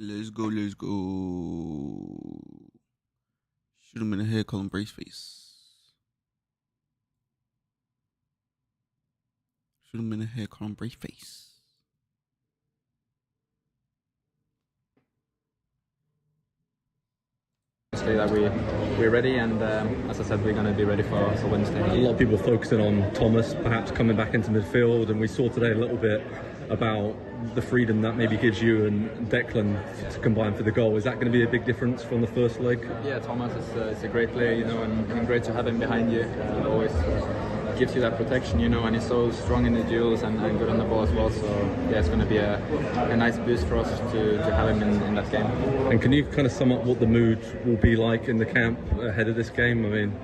Let's go, let's go. Shoot him in the head, call him brace face. Shoot him in the head, call him brace face. That we're ready, and as I said, we're going to be ready for Wednesday. A lot of people focusing on Thomas perhaps coming back into midfield, and we saw today a little bit about the freedom that maybe gives you and Declan to combine for the goal. Is that going to be a big difference from the first leg? Yeah, Thomas is a great player, you know, and great to have him behind you. Always gives you that protection, you know, and he's so strong in the duels and good on the ball as well. So yeah, it's going to be a nice boost for us to have him in that game. And can you kind of sum up what the mood will be like in the camp ahead of this game? I mean,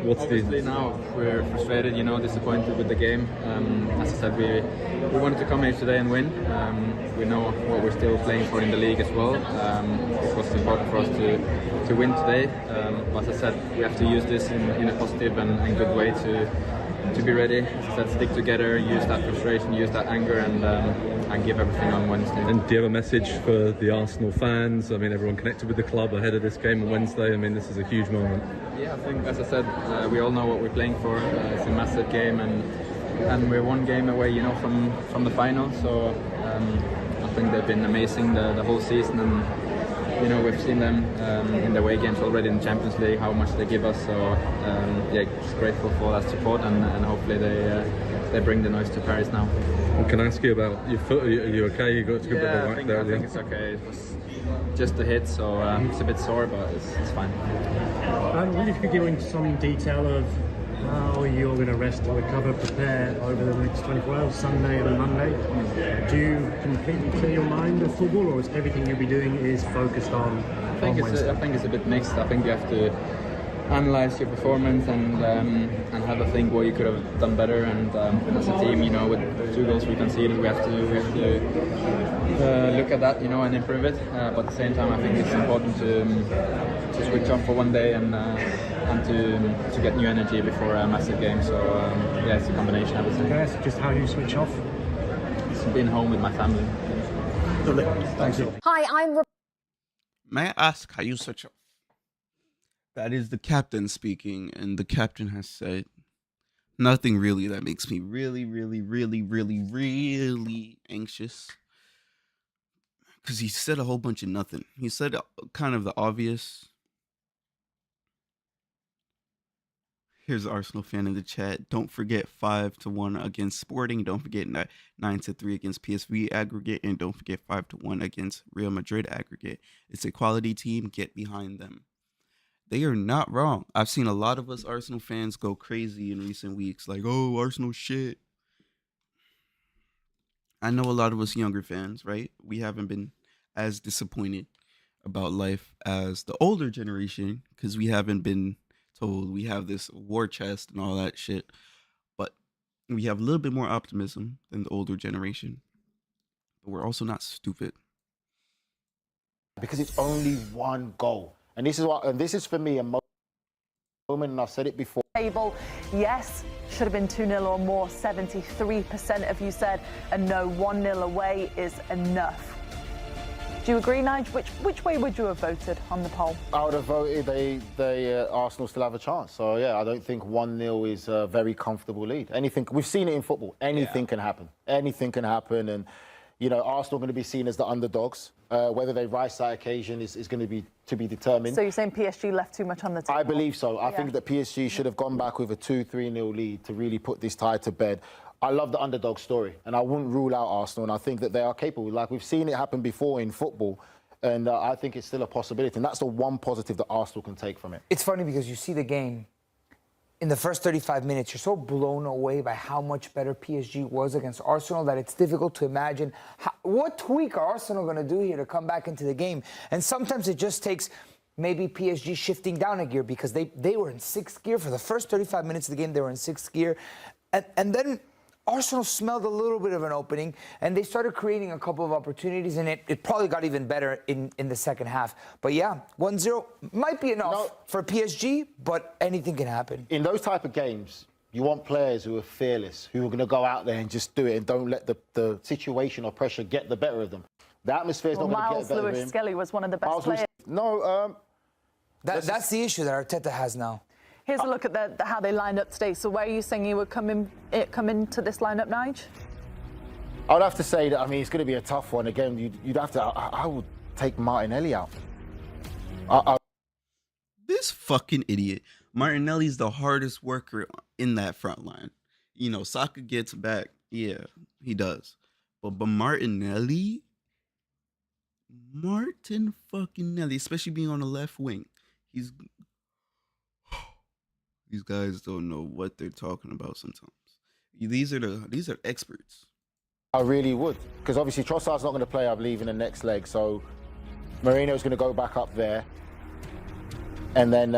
obviously now we're frustrated, you know, disappointed with the game. As I said, we wanted to come here today and win. We know what we're still playing for in the league as well. It was important for us to win today. As I said, we have to use this in a positive and good way to be ready. As I said, stick together, use that frustration, use that anger, and give everything on Wednesday. And do you have a message for the Arsenal fans? I mean, everyone connected with the club ahead of this game on Wednesday. I mean, this is a huge moment. Yeah, I think, as I said, we all know what we're playing for. It's a massive game, and we're one game away, you know, from the final. So I think they've been amazing the whole season, and you know, we've seen them in the away games already in the Champions League, how much they give us. So yeah, just grateful for that support, and hopefully they bring the noise to Paris now. Well, can I ask you about your foot? Are you okay? You got a good bit of whack there. I think it's okay. It was just a hit, so it's a bit sore, but it's fine. I wonder if you could go into some detail of how you're going to rest and recover, prepare over the next 24 hours, Sunday and Monday. Do you completely clear your mind of football, or is everything you'll be doing is focused on Wednesday? I think it's a bit mixed. I think you have to analyze your performance and have a think what you could have done better. And as a team, you know, with 2 goals we conceded, we have to look at that, you know, and improve it. But at the same time, I think it's important to switch off for one day and to get new energy before a massive game. So yeah, it's a combination, I would say. Can I ask just how you switch off? It's being home with my family. Thank you. Hi, May I ask how you switch off? That is the captain speaking, and the captain has said nothing really that makes me really, really, really, really, really anxious. Because he said a whole bunch of nothing. He said kind of the obvious. Here's an Arsenal fan in the chat. Don't forget 5-1 against Sporting. Don't forget 9-3 against PSV aggregate. And don't forget 5-1 against Real Madrid aggregate. It's a quality team. Get behind them. They are not wrong. I've seen a lot of us Arsenal fans go crazy in recent weeks. Like, oh, Arsenal shit. I know a lot of us younger fans, right? We haven't been as disappointed about life as the older generation because we haven't been told we have this war chest and all that shit. But we have a little bit more optimism than the older generation. But we're also not stupid. Because it's only one goal. And this is for me a moment, and I've said it before. Table, yes, should have been 2-0 or more. 73% of you said, and no, 1-0 away is enough. Do you agree, Nigel? Which way would you have voted on the poll? I would have voted Arsenal still have a chance. So yeah, I don't think 1-0 is a very comfortable lead. We've seen it in football. Anything can happen. Anything can happen, and you know, Arsenal are going to be seen as the underdogs. Whether they rise that occasion is going to be determined. So you're saying PSG left too much on the table? I believe so. I think that PSG should have gone back with a 2-3-0 lead to really put this tie to bed. I love the underdog story, and I wouldn't rule out Arsenal, and I think that they are capable. Like, we've seen it happen before in football, and I think it's still a possibility, and that's the one positive that Arsenal can take from it. It's funny because you see the game, in the first 35 minutes, you're so blown away by how much better PSG was against Arsenal that it's difficult to imagine what tweak are Arsenal going to do here to come back into the game. And sometimes it just takes maybe PSG shifting down a gear because they were in 6th gear. For the first 35 minutes of the game, they were in 6th gear. And then Arsenal smelled a little bit of an opening, and they started creating a couple of opportunities, and it probably got even better in the second half. But yeah, 1-0 might be enough for PSG, but anything can happen. In those type of games, you want players who are fearless, who are going to go out there and just do it and don't let the situation or pressure get the better of them. The atmosphere's not going to get Miles better Lewis for him. Skelly was one of the best Miles Lewis- players. No, That's the issue that Arteta has now. Here's a look at how they lined up today. So where are you saying you would come into this lineup, Nige? I would have to say that, I mean, it's going to be a tough one. Again, you'd have to, I would take Martinelli out. This fucking idiot. Martinelli's the hardest worker in that front line. You know, Saka gets back. Yeah, he does. But Martin fucking Nelly, especially being on the left wing. These guys don't know what they're talking about sometimes. These are experts. I really would, because obviously Trossard's not going to play, I believe, in the next leg. So Marino's going to go back up there, and then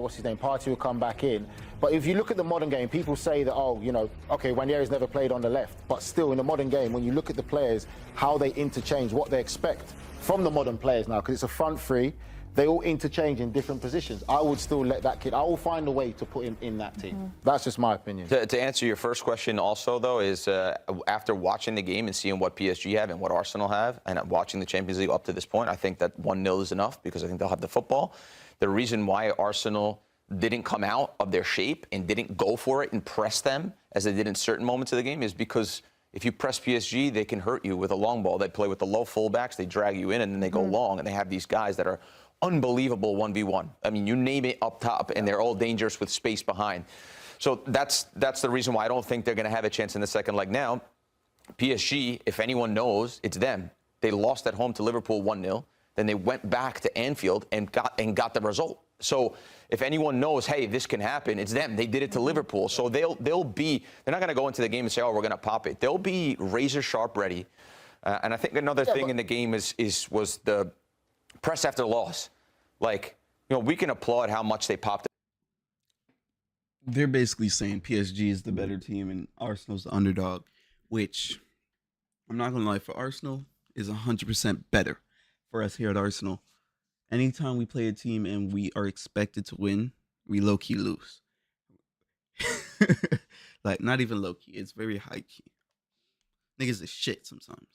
what's his name? Partey will come back in. But if you look at the modern game, people say that, oh, you know, okay, Ranieri's never played on the left, but still in the modern game, when you look at the players, how they interchange, what they expect from the modern players now, because it's a front three. They all interchange in different positions. I would still let that kid. I will find a way to put him in that team. That's just my opinion. To answer your first question also, though, is after watching the game and seeing what PSG have and what Arsenal have, and watching the Champions League up to this point, I think that 1-0 is enough because I think they'll have the football. The reason why Arsenal didn't come out of their shape and didn't go for it and press them as they did in certain moments of the game is because if you press PSG, they can hurt you with a long ball. They play with the low fullbacks, they drag you in, and then they go long, and they have these guys that are unbelievable 1v1. I mean, you name it up top, and they're all dangerous with space behind. So that's the reason why I don't think they're going to have a chance in the second leg. Now, PSG, if anyone knows, it's them. They lost at home to Liverpool 1-0. Then they went back to Anfield and got the result. So if anyone knows, hey, this can happen, it's them. They did it to Liverpool. So they're not going to go into the game and say, oh, we're going to pop it. They'll be razor sharp ready. And I think another thing in the game was the press after loss. Like, you know, we can applaud how much they popped. They're basically saying PSG is the better team and Arsenal's the underdog, which I'm not going to lie, for Arsenal is 100% better for us here at Arsenal. Anytime we play a team and we are expected to win, we low-key lose. Like, not even low-key. It's very high-key. Niggas is shit sometimes.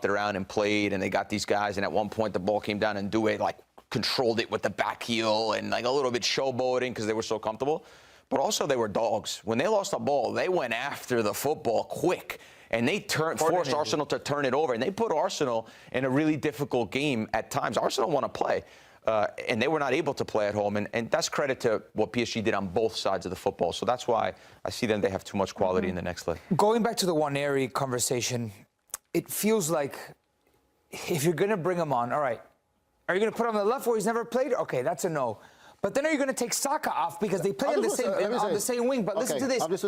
Around and played, and they got these guys, and at one point the ball came down and Doué like controlled it with the back heel and like a little bit showboating because they were so comfortable. But also they were dogs. When they lost the ball, they went after the football quick, and they forced Arsenal to turn it over, and they put Arsenal in a really difficult game at times. Arsenal want to play, and they were not able to play at home, and that's credit to what PSG did on both sides of the football. So that's why I see them, they have too much quality in the next leg. Going back to the Nwaneri conversation, it feels like if you're going to bring him on, all right, are you going to put him on the left where he's never played? Okay, that's a no. But then are you going to take Saka off because they play on the same wing? But listen to this. I'm just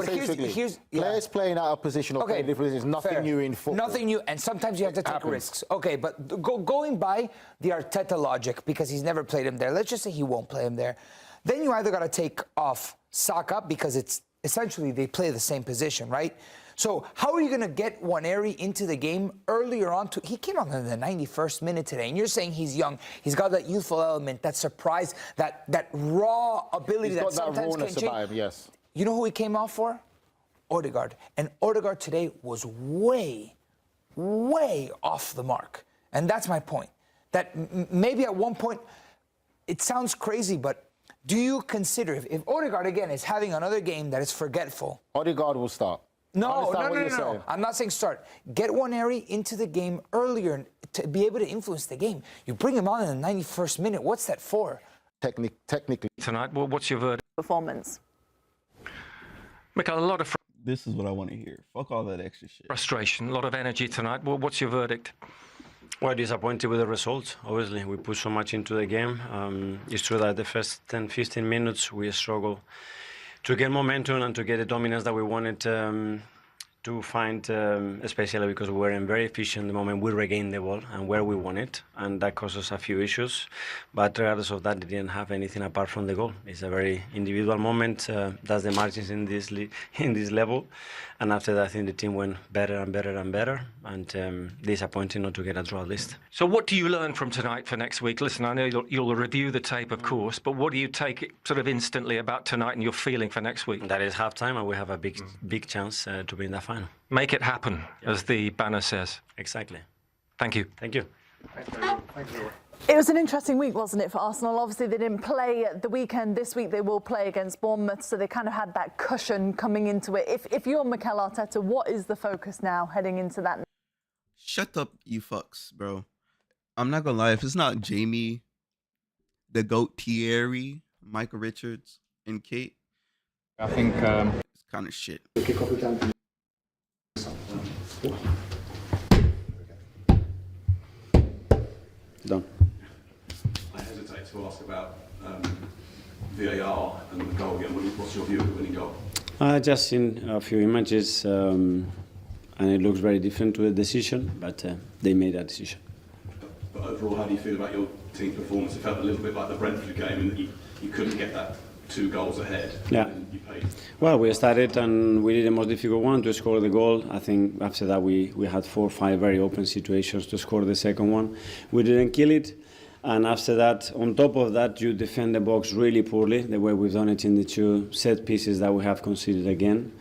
here's players playing out of position or playing different positions. Nothing new in football. Nothing new, and sometimes you have to take risks. Okay, but going by the Arteta logic, because he's never played him there, let's just say he won't play him there, then you either got to take off Saka because it's essentially they play the same position, right? So how are you going to get Nwaneri into the game earlier on? He came on in the 91st minute today, and you're saying he's young. He's got that youthful element, that surprise, that raw ability that sometimes can change. About him, yes. You know who he came off for? Odegaard. And Odegaard today was way off the mark. And that's my point. That maybe at one point, it sounds crazy, but do you consider, if Odegaard, again, is having another game that is forgetful? Odegaard will start. No. I'm not saying start. Get Nwaneri into the game earlier to be able to influence the game. You bring him on in the 91st minute. What's that for? Technically. Tonight, well, what's your verdict? Performance. Michael, a lot of This is what I want to hear. Fuck all that extra shit. frustration, a lot of energy tonight. Well, what's your verdict? Well, disappointed with the result. Obviously, we put so much into the game. It's true that the first 10, 15 minutes we struggled to get momentum and to get the dominance that we wanted to find, especially because we weren't very efficient the moment we regained the ball and where we won it, and that caused us a few issues. But regardless of that, they didn't have anything apart from the goal. It's a very individual moment. That's the margins in this level. And after that, I think the team went better and better and better, and disappointing not to get a draw at least. So what do you learn from tonight for next week? Listen, I know you'll review the tape, of course, but what do you take sort of instantly about tonight and your feeling for next week? That is halftime, and we have a big chance to be in that final. Make it happen, as the banner says. Exactly. Thank you. Thank you. It was an interesting week, wasn't it, for Arsenal? Obviously, they didn't play at the weekend. This week, they will play against Bournemouth, so they kind of had that cushion coming into it. If you're Mikel Arteta, what is the focus now heading into that? Shut up, you fucks, bro. I'm not gonna lie. If it's not Jamie, the GOAT, Thierry, Michael Richards, and Kate, I think it's kind of shit. Done. I hesitate to ask about VAR and the goal again. What's your view of the winning goal? I just seen a few images, and it looks very different to the decision, but they made that decision. But overall, how do you feel about your team's performance? It felt a little bit like the Brentford game in that you couldn't get that 2 goals ahead. Yeah. And you paid. Well, we started and we did the most difficult one to score the goal. I think after that we had 4 or 5 very open situations to score the second one. We didn't kill it. And after that, on top of that, you defend the box really poorly, the way we've done it in the 2 set pieces that we have conceded again.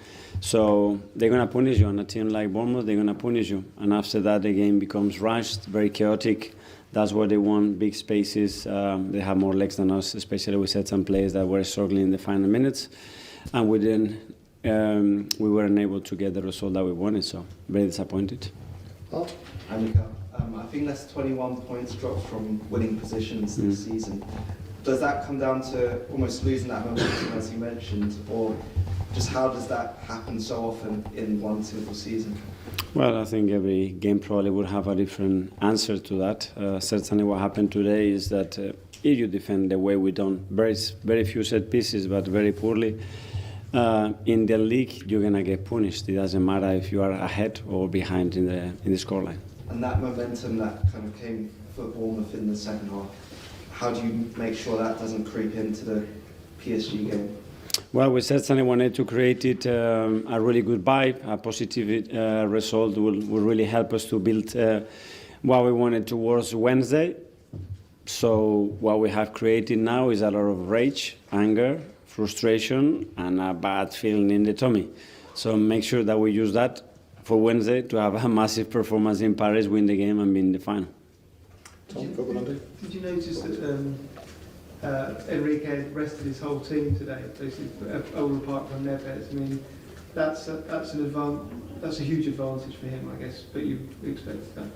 So they're going to punish you. On a team like Bournemouth, they're going to punish you. And after that, the game becomes rushed, very chaotic. That's what they want, big spaces. They have more legs than us, especially we set some players that were struggling in the final minutes. And we weren't able to get the result that we wanted, so very disappointed. Oh, I think that's 21 points dropped from winning positions this season. Does that come down to almost losing that momentum, as you mentioned, or just how does that happen so often in one single season? Well, I think every game probably would have a different answer to that. Certainly what happened today is that if you defend the way we done, very few set pieces, but very poorly, in the league you're going to get punished. It doesn't matter if you are ahead or behind in the scoreline. And that momentum that kind of came for Bournemouth in the second half, how do you make sure that doesn't creep into the PSG game? Well, we certainly wanted to create a really good vibe, a positive result will really help us to build what we wanted towards Wednesday. So what we have created now is a lot of rage, anger, frustration, and a bad feeling in the tummy. So make sure that we use that for Wednesday to have a massive performance in Paris, win the game, and be in the final. Did you notice that Enrique rested his whole team today, basically, all apart from Neves? I mean, that's a huge advantage for him, I guess. But you expected that.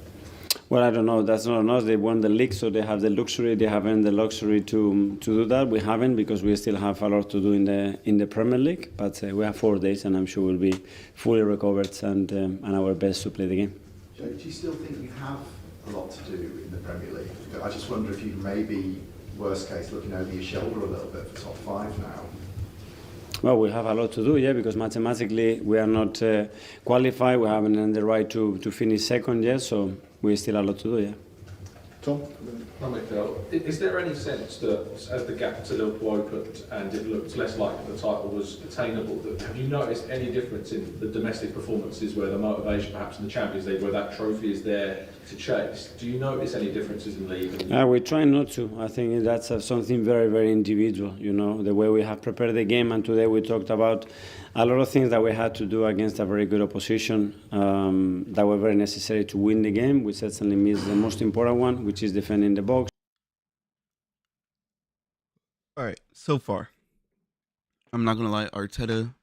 Well, I don't know. That's not on us. They won the league, so they have the luxury. They haven't the luxury to do that. We haven't because we still have a lot to do in the Premier League. But we have 4 days, and I'm sure we'll be fully recovered and our best to play the game. Joe, do you still think you have a lot to do in the Premier League? I just wonder if you maybe, worst case, looking over your shoulder a little bit for top 5 now. Well, we have a lot to do, yeah, because mathematically we are not qualified. We haven't earned the right to finish second yet, so we still have a lot to do, yeah. Tom? Hi, Michael. Is there any sense that as the gap to Liverpool opened and it looked less likely the title was attainable, that have you noticed any difference in the domestic performances where the motivation perhaps in the Champions League where that trophy is there to chase? Do you notice any differences in the league? We try not to. I think that's something very, very individual, you know, the way we have prepared the game, and today we talked about a lot of things that we had to do against a very good opposition that were very necessary to win the game. We certainly missed the most important one, which is defending the box. All right, so far, I'm not gonna lie, Arteta,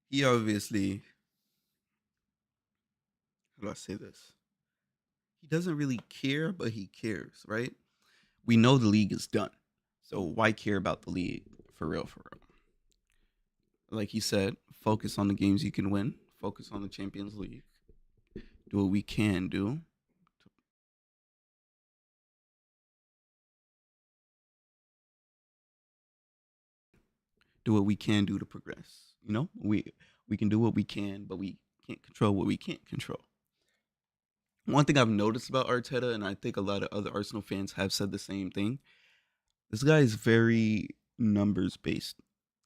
he obviously, how do I say this? He doesn't really care, but he cares, right? We know the league is done, so why care about the league for real, for real? Like he said, focus on the games you can win, focus on the Champions League, do what we can do. Do what we can do to progress. You know, we can do what we can, but we can't control what we can't control. One thing I've noticed about Arteta, and I think a lot of other Arsenal fans have said the same thing, this guy is very numbers based.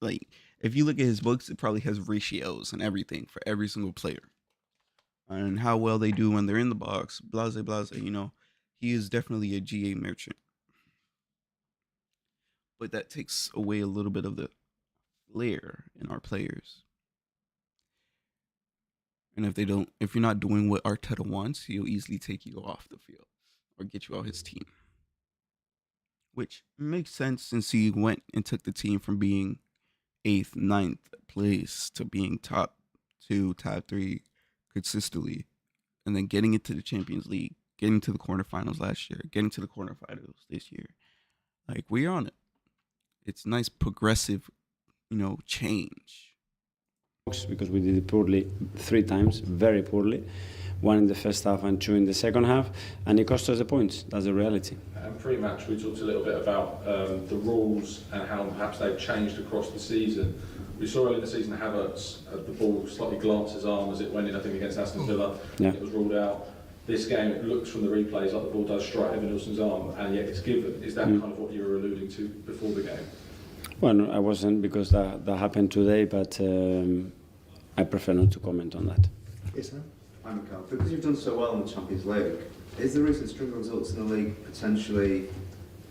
Like, if you look at his books, it probably has ratios and everything for every single player. And how well they do when they're in the box, blase, blase, you know. He is definitely a GA merchant. But that takes away a little bit of the flair in our players. And if you're not doing what Arteta wants, he'll easily take you off the field or get you out his team. Which makes sense since he went and took the team from being eighth, ninth place to being top 2, top 3 consistently, and then getting into the Champions League, getting to the quarterfinals last year, getting to the quarterfinals this year. Like, we're on it. It's nice progressive, change. Because we did it poorly 3 times, very poorly. 1 in the first half and 2 in the second half, and it cost us the points. That's the reality. And pre-match, we talked a little bit about the rules and how perhaps they've changed across the season. We saw early in the season Havertz had the ball slightly glanced his arm as it went in, I think, against Aston Villa. Yeah. It was ruled out. This game, it looks from the replays like the ball does strike Evan Nilsson's arm, and yet it's given. Is that kind of what you were alluding to before the game? Well, no, I wasn't, because that happened today, but I prefer not to comment on that. Yes, sir. I'm Carl. Because you've done so well in the Champions League, is the recent string of results in the league potentially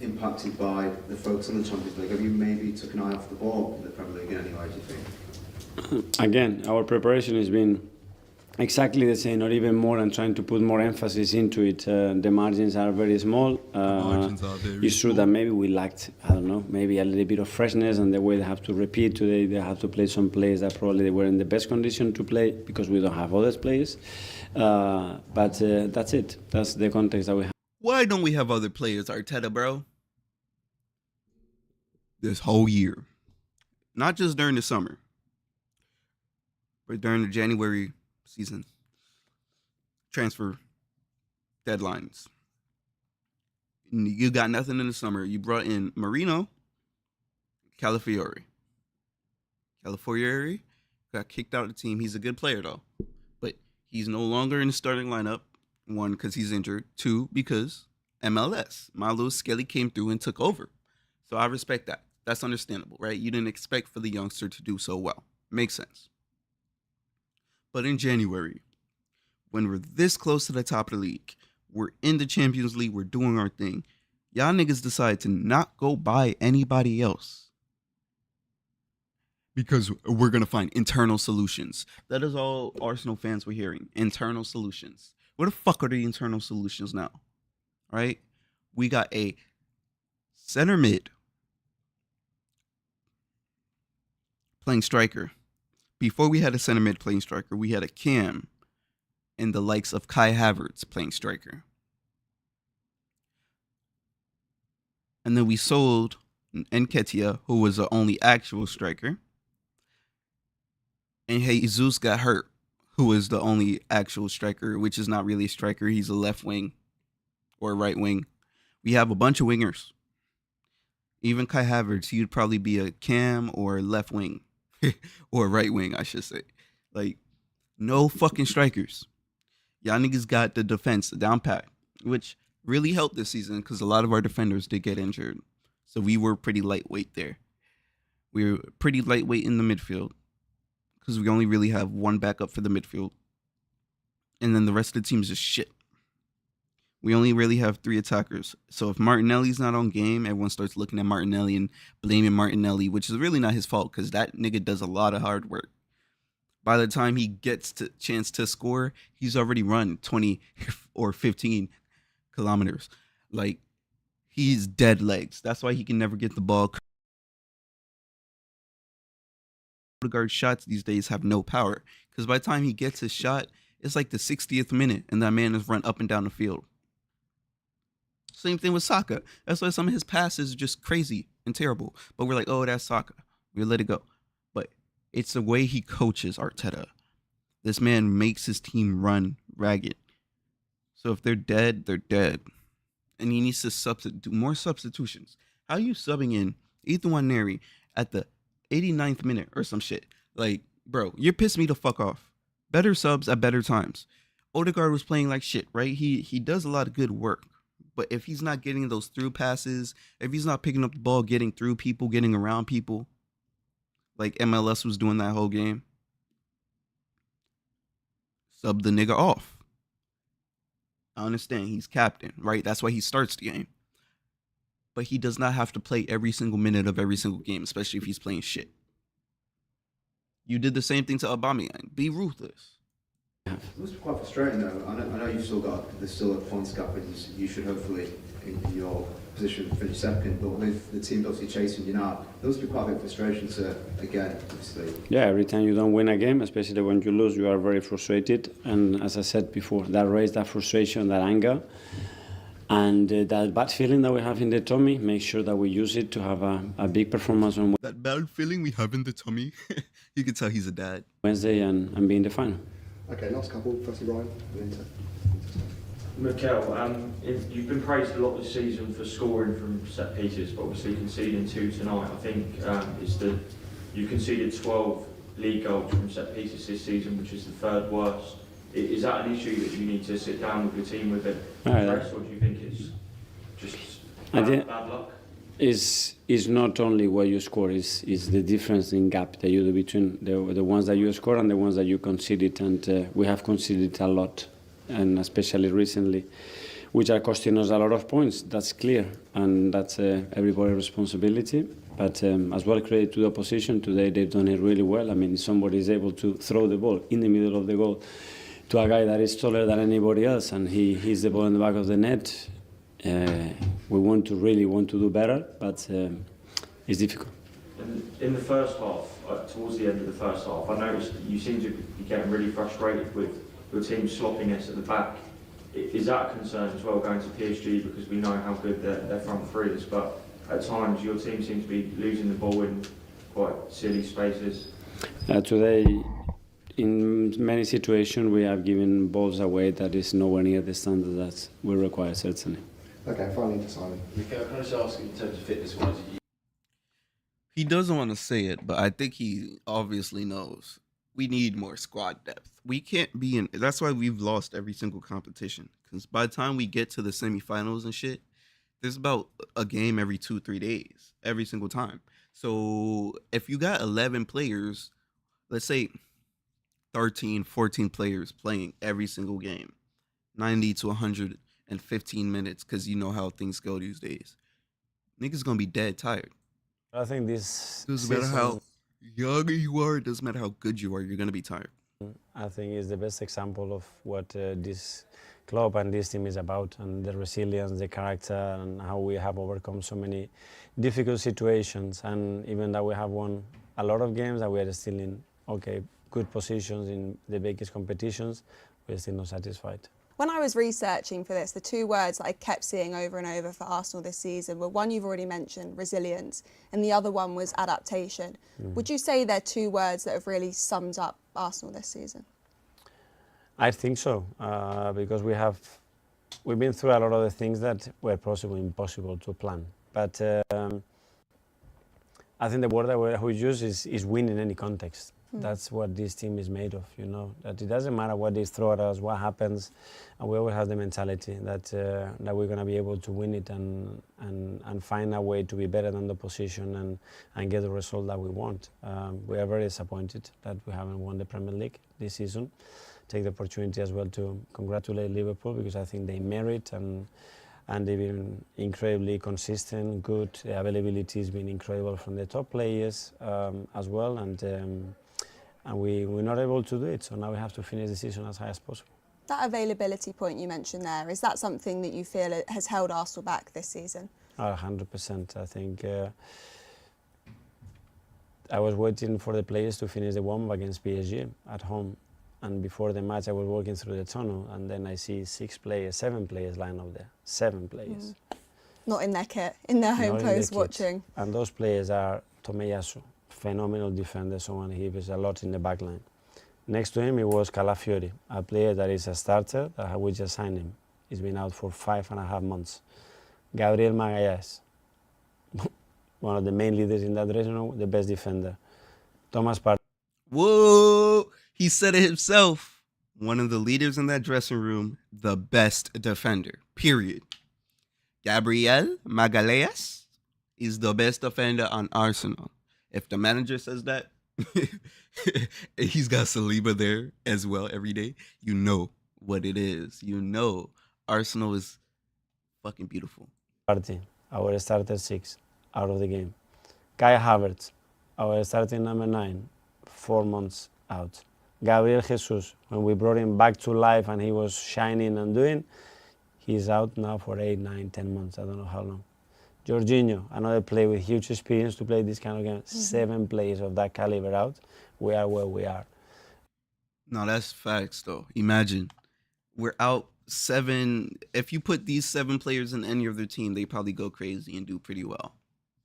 impacted by the focus on the Champions League? Have you maybe took an eye off the ball in the Premier League in any way, do you think? Again, our preparation has been exactly the same, or even more, and trying to put more emphasis into it. The margins are very small. It's true that maybe we lacked, I don't know, maybe a little bit of freshness, and the way they have to repeat today, they have to play some players that probably they were in the best condition to play because we don't have other players. But that's it. That's the context that we have. Why don't we have other players, Arteta, bro? This whole year. Not just during the summer, but during the January season transfer deadlines. You got nothing in the summer. You brought in Marino, Calafiori. Calafiori got kicked out of the team. He's a good player, though, but he's no longer in the starting lineup. 1, because he's injured. 2, because MLS. Malo Skelly came through and took over. So I respect that. That's understandable, right? You didn't expect for the youngster to do so well. Makes sense. But in January, when we're this close to the top of the league, we're in the Champions League, we're doing our thing, y'all niggas decide to not go buy anybody else because we're going to find internal solutions. That is all Arsenal fans were hearing. Internal solutions. Where the fuck are the internal solutions now? Right? We got a center mid playing striker. Before we had a center mid playing striker, we had a Cam and the likes of Kai Havertz playing striker. And then we sold Nketiah, who was the only actual striker. And Jesus got hurt, who was the only actual striker, which is not really a striker. He's a left wing or right wing. We have a bunch of wingers. Even Kai Havertz, he'd probably be a Cam or left wing. Or right wing, I should say. Like, no fucking strikers. Y'all niggas got the defense down pat, which really helped this season because a lot of our defenders did get injured. So we were pretty lightweight there. We were pretty lightweight in the midfield because we only really have one backup for the midfield. And then the rest of the team is just shit. We only really have 3 attackers. So if Martinelli's not on game, everyone starts looking at Martinelli and blaming Martinelli, which is really not his fault because that nigga does a lot of hard work. By the time he gets to chance to score, he's already run 20 or 15 kilometers. Like, he's dead legs. That's why he can never get the ball. Odegaard's shots these days have no power because by the time he gets his shot, it's like the 60th minute and that man has run up and down the field. Same thing with Saka. That's why some of his passes are just crazy and terrible. But we're like, oh, that's Saka. We let it go. But it's the way he coaches Arteta. This man makes his team run ragged. So if they're dead, they're dead. And he needs to do more substitutions. How are you subbing in Ethan Nwaneri at the 89th minute or some shit? Like, bro, you're pissing me the fuck off. Better subs at better times. Odegaard was playing like shit, right? He does a lot of good work. But if he's not getting those through passes, if he's not picking up the ball, getting through people, getting around people, like MLS was doing that whole game, sub the nigga off. I understand he's captain, right? That's why he starts the game. But he does not have to play every single minute of every single game, especially if he's playing shit. You did the same thing to Aubameyang. Be ruthless. It must be quite frustrating though. I know you've still got, there's still a points gap, but you should hopefully, in your position, finish second. But with the team obviously chasing you now, there must be quite a bit of frustration to, again, obviously. Yeah, every time you don't win a game, especially when you lose, you are very frustrated. And as I said before, that raised that frustration, that anger, and that bad feeling that we have in the tummy, make sure that we use it to have a big performance on That bad feeling we have in the tummy, you can tell he's a dad. Wednesday and be in the final. Okay, last couple. Firstly, Ryan. Mikel, you've been praised a lot this season for scoring from set pieces, but obviously conceding 2 tonight. I think you conceded 12 league goals from set pieces this season, which is the 3rd worst. Is that an issue that you need to sit down with your team with it, address, or do you think it's just bad luck? Is not only what you score, is the difference in gap that you do between the ones that you score and the ones that you conceded, and we have conceded a lot, and especially recently, which are costing us a lot of points. That's clear, and that's everybody's responsibility. But as well, credit to the opposition. Today they've done it really well. I mean, somebody is able to throw the ball in the middle of the goal to a guy that is taller than anybody else, and he hits the ball in the back of the net. We really want to do better, but it's difficult. In the first half, towards the end of the first half, I noticed that you seem to be getting really frustrated with your team's sloppiness at the back. Is that a concern as well going to PSG, because we know how good their front three is, but at times your team seems to be losing the ball in quite silly spaces? Today, in many situations, we have given balls away that is nowhere near the standard that we require, certainly. Okay, finally to Simon. Mikel, can I just ask in terms of fitness-wise? He doesn't want to say it, but I think he obviously knows. We need more squad depth. We can't be in. That's why we've lost every single competition. Because by the time we get to the semifinals and shit, there's about a game every 2-3 days, every single time. So if you got 11 players, let's say 13, 14 players playing every single game, 90 to 115 minutes, because you know how things go these days. Niggas gonna be dead tired. I think this doesn't matter how young you are, it doesn't matter how good you are, you're gonna be tired. I think is the best example of what this club and this team is about, and the resilience, the character, and how we have overcome so many difficult situations. And even though we have won a lot of games, that we are still in good positions in the biggest competitions, we're still not satisfied. When I was researching for this, the 2 words that I kept seeing over and over for Arsenal this season were one you've already mentioned, resilience, and the other one was adaptation. Would you say they're 2 words that have really summed up Arsenal this season? I think so, because we've been through a lot of the things that were possibly impossible to plan. But I think the word that we use is win in any context. That's what this team is made of, you know, that it doesn't matter what they throw at us, what happens, and we always have the mentality that we're going to be able to win it and find a way to be better than the opposition and get the result that we want. We are very disappointed that we haven't won the Premier League this season. Take the opportunity as well to congratulate Liverpool, because I think they merit and they've been incredibly consistent, good. The availability has been incredible from the top players as well, and we're not able to do it, so now we have to finish the season as high as possible. That availability point you mentioned there, is that something that you feel has held Arsenal back this season? 100%. I think I was waiting for the players to finish the warm-up against PSG at home, and before the match I was walking through the tunnel, and then I see 7 players lined up there. 7 players. Not in their kit, in their home post watching. And those players are Tomiyasu, phenomenal defender, someone he gives a lot in the back line. Next to him, it was Calafiori, a player that is a starter, that we just signed him. He's been out for 5.5 months. Gabriel Magalhaes, one of the main leaders in that dressing room, the best defender. Thomas Partey. Whoa! He said it himself. One of the leaders in that dressing room, the best defender, period. Gabriel Magalhaes is the best defender on Arsenal. If the manager says that, he's got Saliba there as well every day, you know what it is. You know Arsenal is fucking beautiful. Partey, our starter 6, out of the game. Kai Havertz, our starting number 9, 4 months out. Gabriel Jesus, when we brought him back to life and he was shining and doing, he's out now for 8, 9, 10 months. I don't know how long. Jorginho, another player with huge experience to play this kind of game. 7 players of that caliber out. We are where we are. No, that's facts, though. Imagine we're out 7. If you put these 7 players in any other team, they probably go crazy and do pretty well.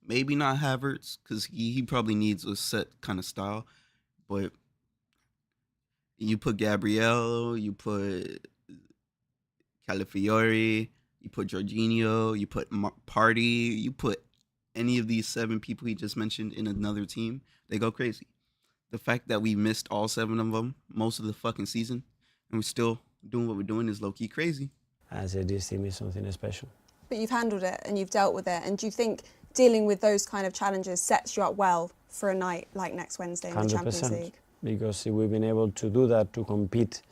Maybe not Havertz, because he probably needs a set kind of style. But you put Gabriel, you put Calafiori, you put Jorginho, you put Party, you put any of these 7 people he just mentioned in another team, they go crazy. The fact that we missed all 7 of them most of the fucking season and we're still doing what we're doing is low-key crazy. I said this team is something special. But you've handled it and you've dealt with it. And do you think dealing with those kind of challenges sets you up well for a night like next Wednesday in the Champions League? Because we've been able to do that, to compete,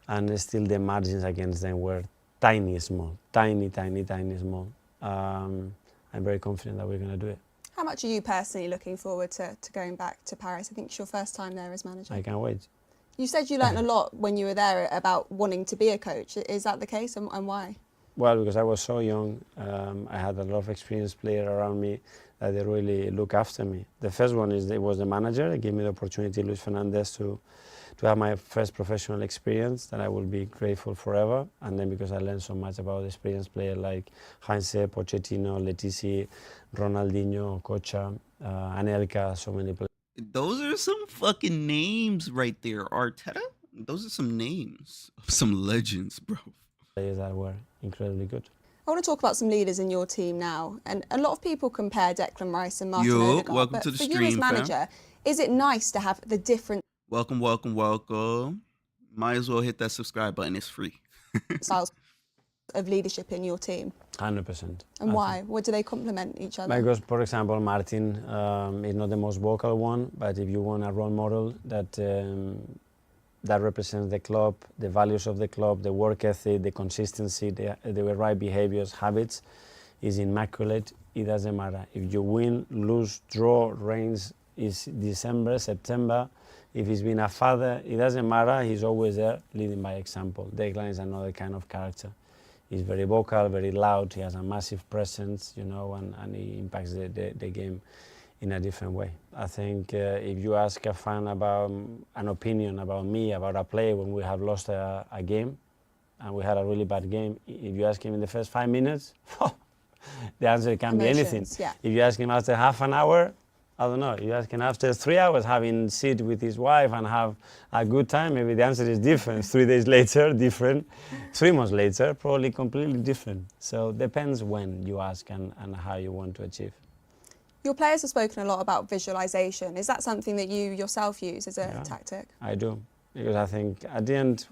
and still the margins against them were tiny small. I'm very confident that we're going to do it. How much are you personally looking forward to going back to Paris? I think it's your first time there as manager. I can't wait. You said you learned a lot when you were there about wanting to be a coach. Is that the case, and why? Well, because I was so young, I had a lot of experienced players around me that they really look after me. The first one was the manager. He gave me the opportunity, Luis Fernandez, to have my first professional experience that I will be grateful forever. And then because I learned so much about experienced players like Heinze, Pochettino, Letici, Ronaldinho, Kocha, Anelka, so many players. Those are some fucking names right there. Arteta? Those are some names of some legends, bro. Players that were incredibly good. I want to talk about some leaders in your team now. And a lot of people compare Declan Rice and Martin Odegaard. Welcome but to the for stream, you as manager, is it nice to have the different Welcome. Might as well hit that subscribe button. It's free. styles of leadership in your team? 100%. And why? What do they complement each other? Because, for example, Martin is not the most vocal one, but if you want a role model that represents the club, the values of the club, the work ethic, the consistency, the right behaviors, habits, is immaculate. It doesn't matter. If you win, lose, draw, rains, is December, September, if he's been a father, it doesn't matter. He's always there, leading by example. Declan is another kind of character. He's very vocal, very loud. He has a massive presence, you know, and he impacts the game in a different way. I think if you ask a fan about an opinion about me, about a player when we have lost a game, and we had a really bad game, if you ask him in the first 5 minutes, the answer can be anything. Yeah. If you ask him after half an hour, I don't know. You ask him after 3 hours having sit with his wife and have a good time, maybe the answer is different. 3 days later, different. 3 months later, probably completely different. So depends when you ask and how you want to achieve. Your players have spoken a lot about visualization. Is that something that you yourself use as a tactic? I do, because I think at the end,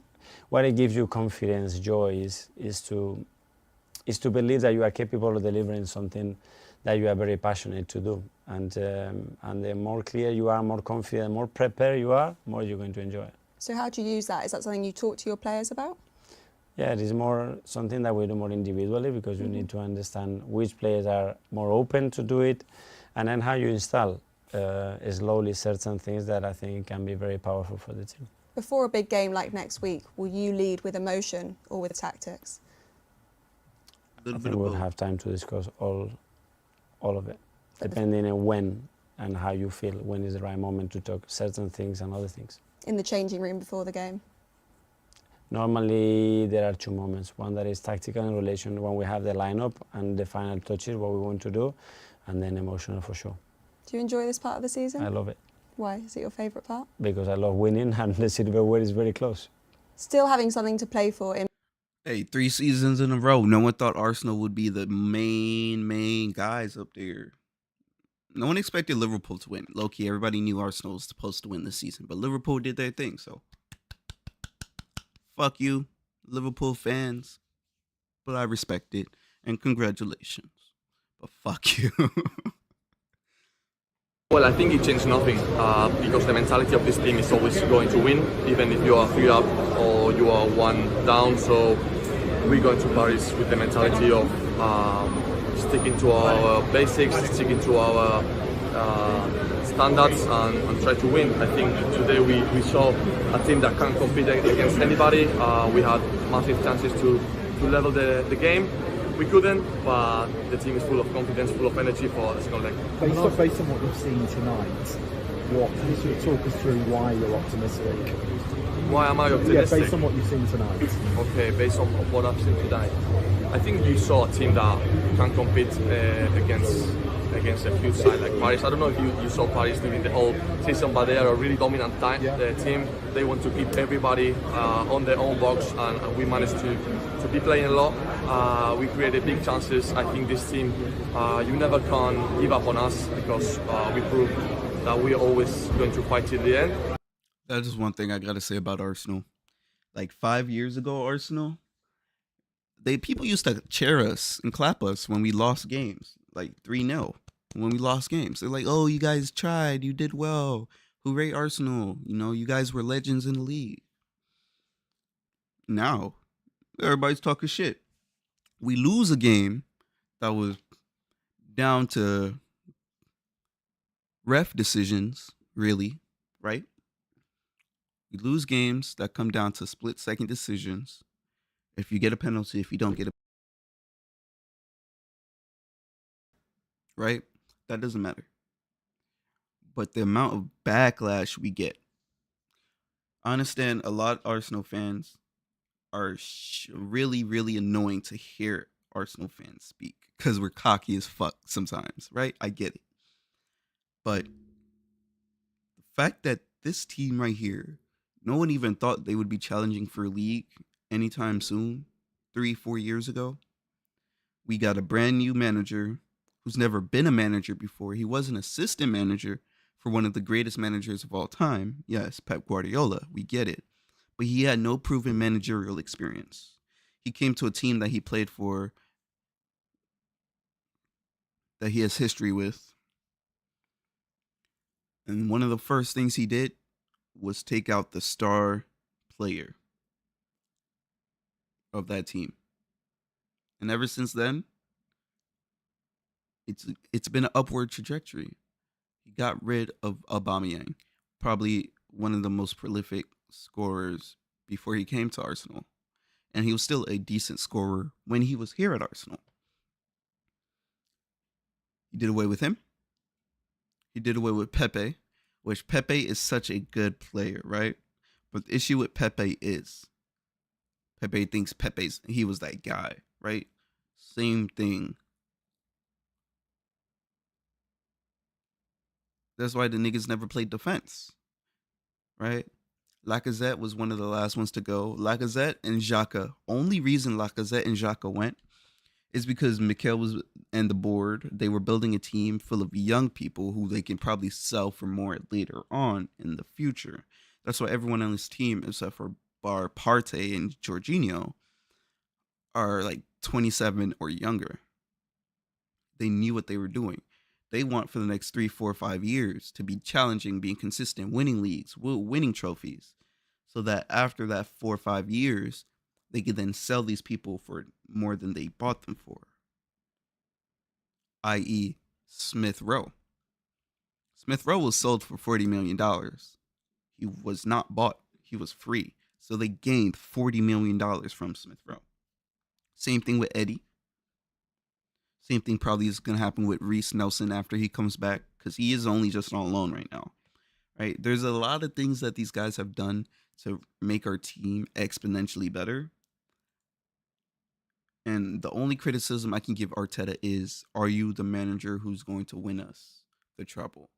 what it gives you confidence, joy, is to believe that you are capable of delivering something that you are very passionate to do. And the more clear you are, more confident, more prepared you are, more you're going to enjoy it. So how do you use that? Is that something you talk to your players about? Yeah, it is more something that we do more individually, because you need to understand which players are more open to do it, and then how you install slowly certain things that I think can be very powerful for the team. Before a big game like next week, will you lead with emotion or with tactics? I think we'll have time to discuss all of it, depending on when and how you feel, when is the right moment to talk certain things and other things. In the changing room before the game? Normally there are 2 moments. One that is tactical in relation when we have the lineup and the final touches, what we want to do, and then emotional for sure. Do you enjoy this part of the season? I love it. Why? Is it your favourite part? Because I love winning and the silverware is very close. Still having something to play for in... Hey, 3 seasons in a row. No one thought Arsenal would be the main guys up there. No one expected Liverpool to win. Low-key, everybody knew Arsenal was supposed to win this season, but Liverpool did their thing, so fuck you, Liverpool fans. But I respect it, and congratulations. But fuck you. Well, I think it changed nothing because the mentality of this team is always going to win, even if you are 3 up or you are 1 down. So we're going to Paris with the mentality of sticking to our basics, sticking to our standards and try to win. I think today we saw a team that can compete against anybody. We had massive chances to level the game. We couldn't, but the team is full of confidence, full of energy for the second leg. Based on what you've seen tonight, can you sort of talk us through why you're optimistic? Why am I optimistic? Yeah, based on what you've seen tonight. Okay, based on what I've seen tonight. I think you saw a team that can compete against a huge side like Paris. I don't know if you saw Paris during the whole season, but they are a really dominant team. They want to keep everybody on their own box, and we managed to be playing a lot. We created big chances. I think this team, you never can give up on us because we proved that we're always going to fight till the end. That is one thing I gotta say about Arsenal. Like 5 years ago, Arsenal, people used to cheer us and clap us when we lost games, like 3-0. When we lost games, they're like, "Oh, you guys tried, you did well. Hooray, Arsenal! You know, you guys were legends in the league." Now, everybody's talking shit. We lose a game that was down to ref decisions, really, right? We lose games that come down to split-second decisions. If you get a penalty, if you don't get a right? That doesn't matter. But the amount of backlash we get. I understand a lot of Arsenal fans are really, really annoying to hear Arsenal fans speak because we're cocky as fuck sometimes, right? I get it. But the fact that this team right here, no one even thought they would be challenging for a league anytime soon, 3-4 years ago. We got a brand new manager who's never been a manager before. He was an assistant manager for one of the greatest managers of all time. Yes, Pep Guardiola, we get it. But he had no proven managerial experience. He came to a team that he played for, that he has history with. And one of the first things he did was take out the star player of that team. And ever since then, it's been an upward trajectory. He got rid of Aubameyang, probably one of the most prolific scorers before he came to Arsenal. And he was still a decent scorer when he was here at Arsenal. He did away with him. He did away with Pepe, which Pepe is such a good player, right? But the issue with Pepe is Pepe thinks he was that guy, right? Same thing. That's why the niggas never played defense, right? Lacazette was one of the last ones to go. Lacazette and Xhaka. Only reason Lacazette and Xhaka went is because Mikel was and the board, they were building a team full of young people who they can probably sell for more later on in the future. That's why everyone on this team, except for Bar Partey and Jorginho, are like 27 or younger. They knew what they were doing. They want for the next 3, 4, 5 years to be challenging, being consistent, winning leagues, winning trophies, so that after that 4 or 5 years, they could then sell these people for more than they bought them for. I.e., Smith Rowe. Smith Rowe was sold for $40 million. He was not bought. He was free. So they gained $40 million from Smith Rowe. Same thing with Eddie. Same thing probably is going to happen with Reece Nelson after he comes back, because he is only just on loan right now. Right? There's a lot of things that these guys have done to make our team exponentially better. And the only criticism I can give Arteta is, are you the manager who's going to win us the treble,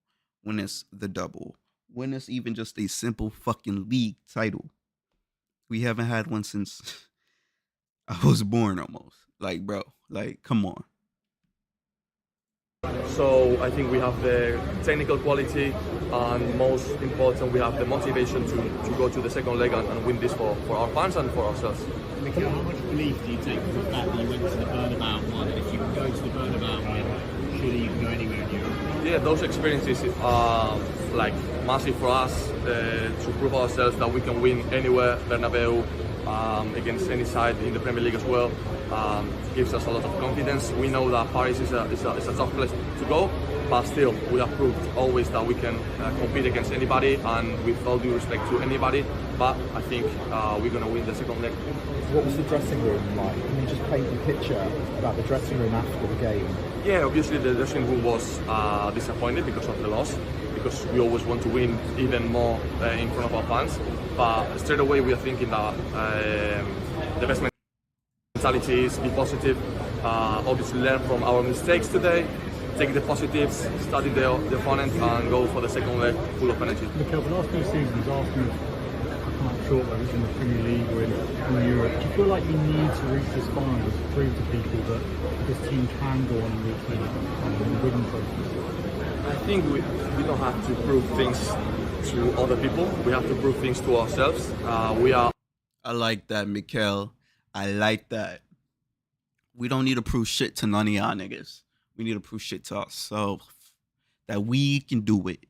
win us the double, win us even just a simple fucking league title? We haven't had one since I was born almost. Like, bro, like, come on. So I think we have the technical quality, and most important, we have the motivation to go to the second leg and win this for our fans and for ourselves. Mikel, how much belief do you take from the fact that you went to the Bernabeu one, and if you can go to the Bernabeu one, surely you can go anywhere in Europe? Yeah, those experiences are like massive for us to prove ourselves that we can win anywhere, Bernabeu, against any side in the Premier League as well gives us a lot of confidence. We know that Paris is a tough place to go, but still we have proved always that we can compete against anybody and with all due respect to anybody. But I think we're going to win the second leg. What was the dressing room like? Can you just paint the picture about the dressing room after the game? Yeah, obviously the dressing room was disappointed because of the loss, because we always want to win even more in front of our fans. But straight away we are thinking that the best mentality is be positive, obviously learn from our mistakes today, take the positives, study the opponent and go for the second leg full of energy. Mikel, the last few seasons, Arsenal have come up short, whether it's in the Premier League or in Europe. Do you feel like you need to reach this final to prove to people that this team can go on and reach the winning trophies? I think we don't have to prove things to other people. We have to prove things to ourselves. I like that, Mikel. I like that. We don't need to prove shit to none of y'all niggas. We need to prove shit to ourselves that we can do it.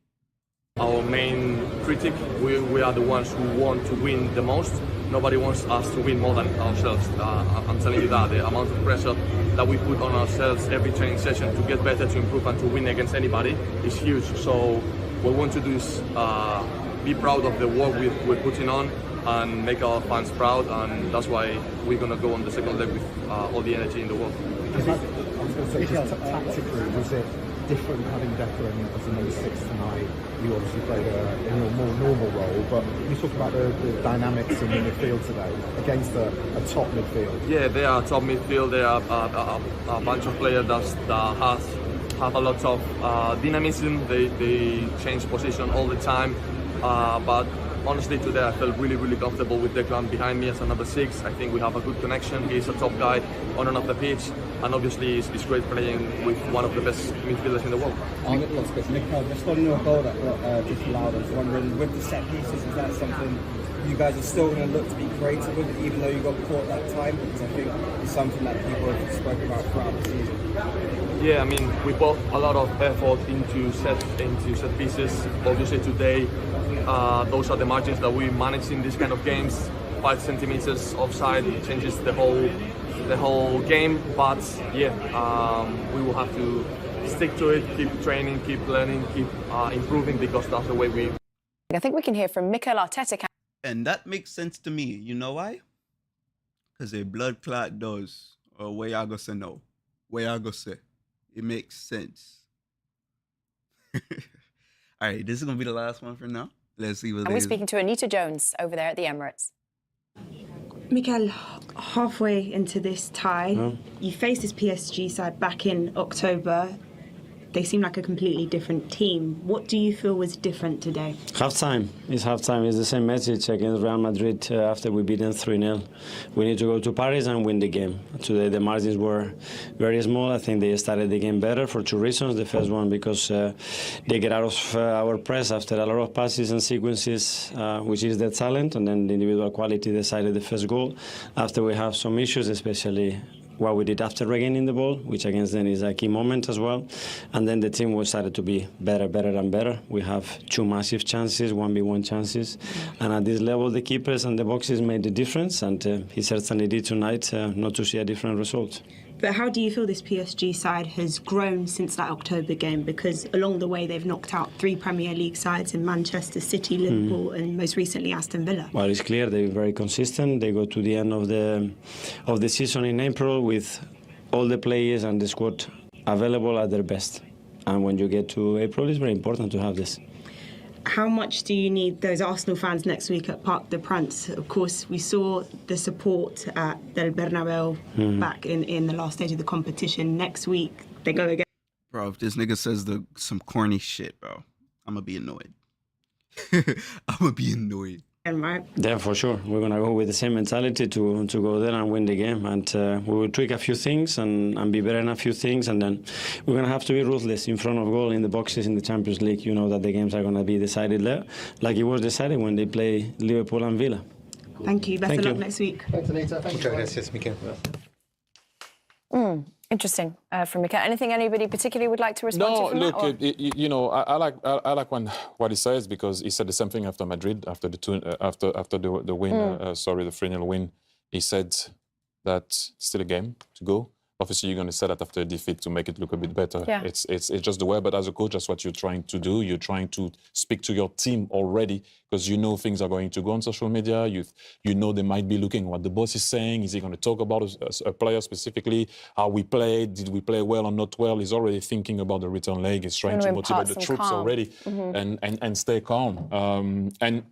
Our main critic, we are the ones who want to win the most. Nobody wants us to win more than ourselves. I'm telling you that the amount of pressure that we put on ourselves every training session to get better, to improve and to win against anybody is huge. So what we want to do is be proud of the work we're putting on and make our fans proud, and that's why we're going to go on the second leg with all the energy in the world. Tactically, was it different having Declan as a number 6 tonight? You obviously played in your more normal role, but you talk about the dynamics in the midfield today against a top midfield. Yeah, they are top midfield. They are a bunch of players that have a lot of dynamism. They change position all the time, but honestly today I felt really comfortable with Declan behind me as a number 6. I think we have a good connection. He's a top guy on and off the pitch, and obviously it's great playing with one of the best midfielders in the world. I'll get lots of Mikel, just on your goal that got disallowed, I was wondering, with the set pieces, is that something you guys are still going to look to be creative with, even though you got caught that time? Because I think it's something that people have spoken about throughout the season. Yeah, I mean, we put a lot of effort into set pieces. Obviously today, those are the margins that we manage in these kind of games. 5 centimeters offside changes the whole game. But yeah, we will have to stick to it, keep training, keep learning, keep improving, because that's the way we. I think we can hear from Mikel Arteta. And that makes sense to me. You know why? Because a blood clot does. Or way I go say no. Way I go say. It makes sense. All right, this is going to be the last one for now. Let's see what And we're speaking to Anita Jones over there at the Emirates. Mikel, halfway into this tie, you faced this PSG side back in October. They seem like a completely different team. What do you feel was different today? Half-time. It's half-time. It's the same message against Real Madrid after we beat them 3-0. We need to go to Paris and win the game. Today the margins were very small. I think they started the game better for 2 reasons. The first one because they get out of our press after a lot of passes and sequences, which is their talent, and then the individual quality decided the first goal. After we have some issues, especially what we did after regaining the ball, which against them is a key moment as well. And then the team was started to be better and better. We have 2 massive chances, 1v1 chances. And at this level, the keepers and the boxes made the difference. And he certainly did tonight, not to see a different result. But how do you feel this PSG side has grown since that October game? Because along the way, they've knocked out 3 Premier League sides in Manchester City, Liverpool, and most recently Aston Villa. Well, it's clear they're very consistent. They go to the end of the season in April with all the players and the squad available at their best. And when you get to April, it's very important to have this. How much do you need those Arsenal fans next week at Parc des Princes? Of course, we saw the support at the Bernabeu back in the last stage of the competition. Next week, they go again. Bro, if this nigga says some corny shit, bro, I'm going to be annoyed. I'm going to be annoyed. Right? Yeah, for sure. We're going to go with the same mentality to go there and win the game. And we will tweak a few things and be better in a few things. And then we're going to have to be ruthless in front of goal in the boxes in the Champions League. You know that the games are going to be decided there, like it was decided when they play Liverpool and Villa. Thank you. Best of luck next week. Thanks, Anita. Thank you. Mm. Interesting from Mikel. Anything anybody particularly would like to respond to from look, that? you know, I like what he says, because he said the same thing after Madrid, after the win, sorry, the 3-0 win. He said that still a game to go. Obviously, you're going to say that after a defeat to make it look a bit better. Yeah. It's just the way. But as a coach, that's what you're trying to do. You're trying to speak to your team already, because you know things are going to go on social media. You know they might be looking what the boss is saying. Is he going to talk about a player specifically? How we played? Did we play well or not well? He's already thinking about the return leg. He's trying to motivate the troops already and stay calm. And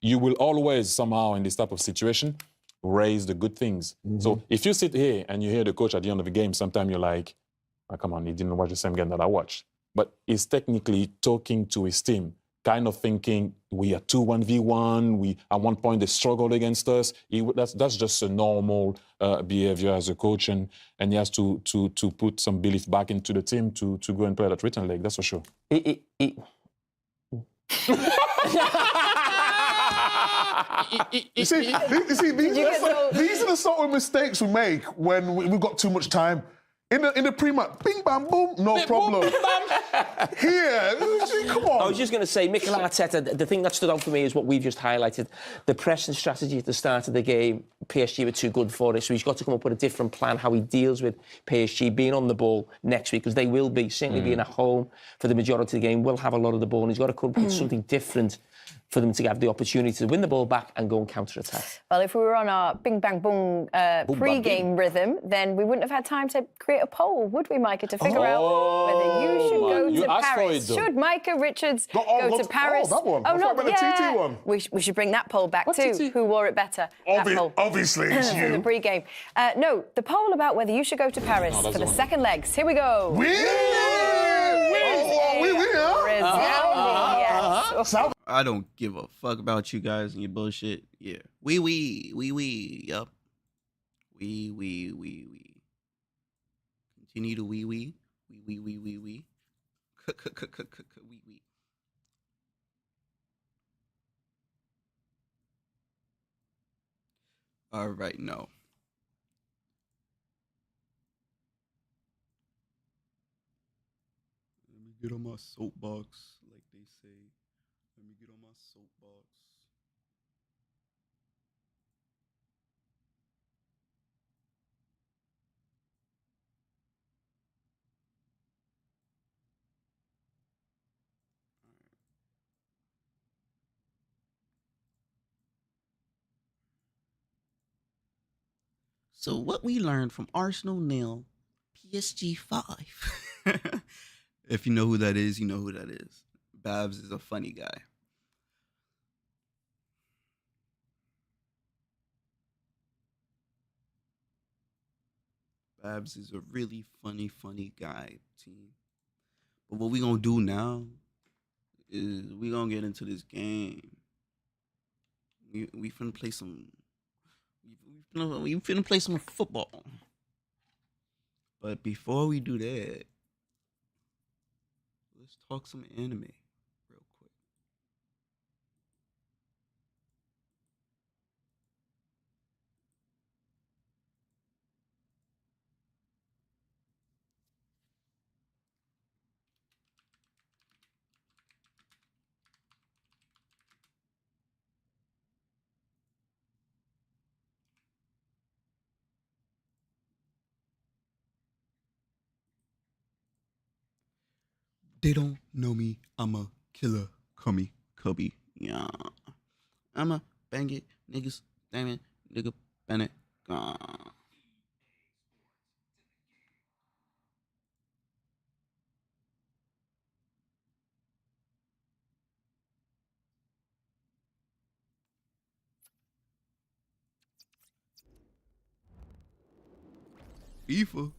you will always somehow in this type of situation raise the good things. So if you sit here and you hear the coach at the end of the game, sometimes you're like, oh, come on, he didn't watch the same game that I watched. But he's technically talking to his team, kind of thinking, we are 2-1v1, at one point they struggled against us. That's just a normal behavior as a coach, and he has to put some belief back into the team to go and play that return leg, that's for sure. You see, these are the sort of mistakes we make when we've got too much time. In the pre-match, bing, bam, boom, no problem. Here, come on. I was just going to say, Mikel Arteta, the thing that stood out for me is what we've just highlighted. The pressing strategy at the start of the game, PSG were too good for it, so he's got to come up with a different plan, how he deals with PSG being on the ball next week, because they will be, certainly being at home for the majority of the game, will have a lot of the ball, and he's got to come up with something different for them to have the opportunity to win the ball back and go and counter-attack. Well, if we were on our bing, bang, boom pre-game rhythm, then we wouldn't have had time to create a poll, would we, Micah, to figure out whether you should go to Paris. Should Micah Richards go to Paris? That one. Oh, not the TT one. We should bring that poll back too. Who wore it better? Obviously, it's you. For the pre-game. No, the poll about whether you should go to Paris for the second legs. Here we go. I don't give a fuck about you guys and your bullshit. Yeah. Yup. We. Continue to we. We. We. All right, no. Let me get on my soapbox, like they say. Let me get on my soapbox. So what we learned from Arsenal 0, PSG 5. If you know who that is, you know who that is. Babs is a funny guy. Babs is a really funny guy, team. But what we gonna do now is we gonna get into this game. We finna play some. We finna play some football. But before we do that, let's talk some anime real quick. They don't know me. I'm a killer. Cubby. Yeah. I'm a bang it. Niggas. Damn it. Nigga. Bennett. FIFA.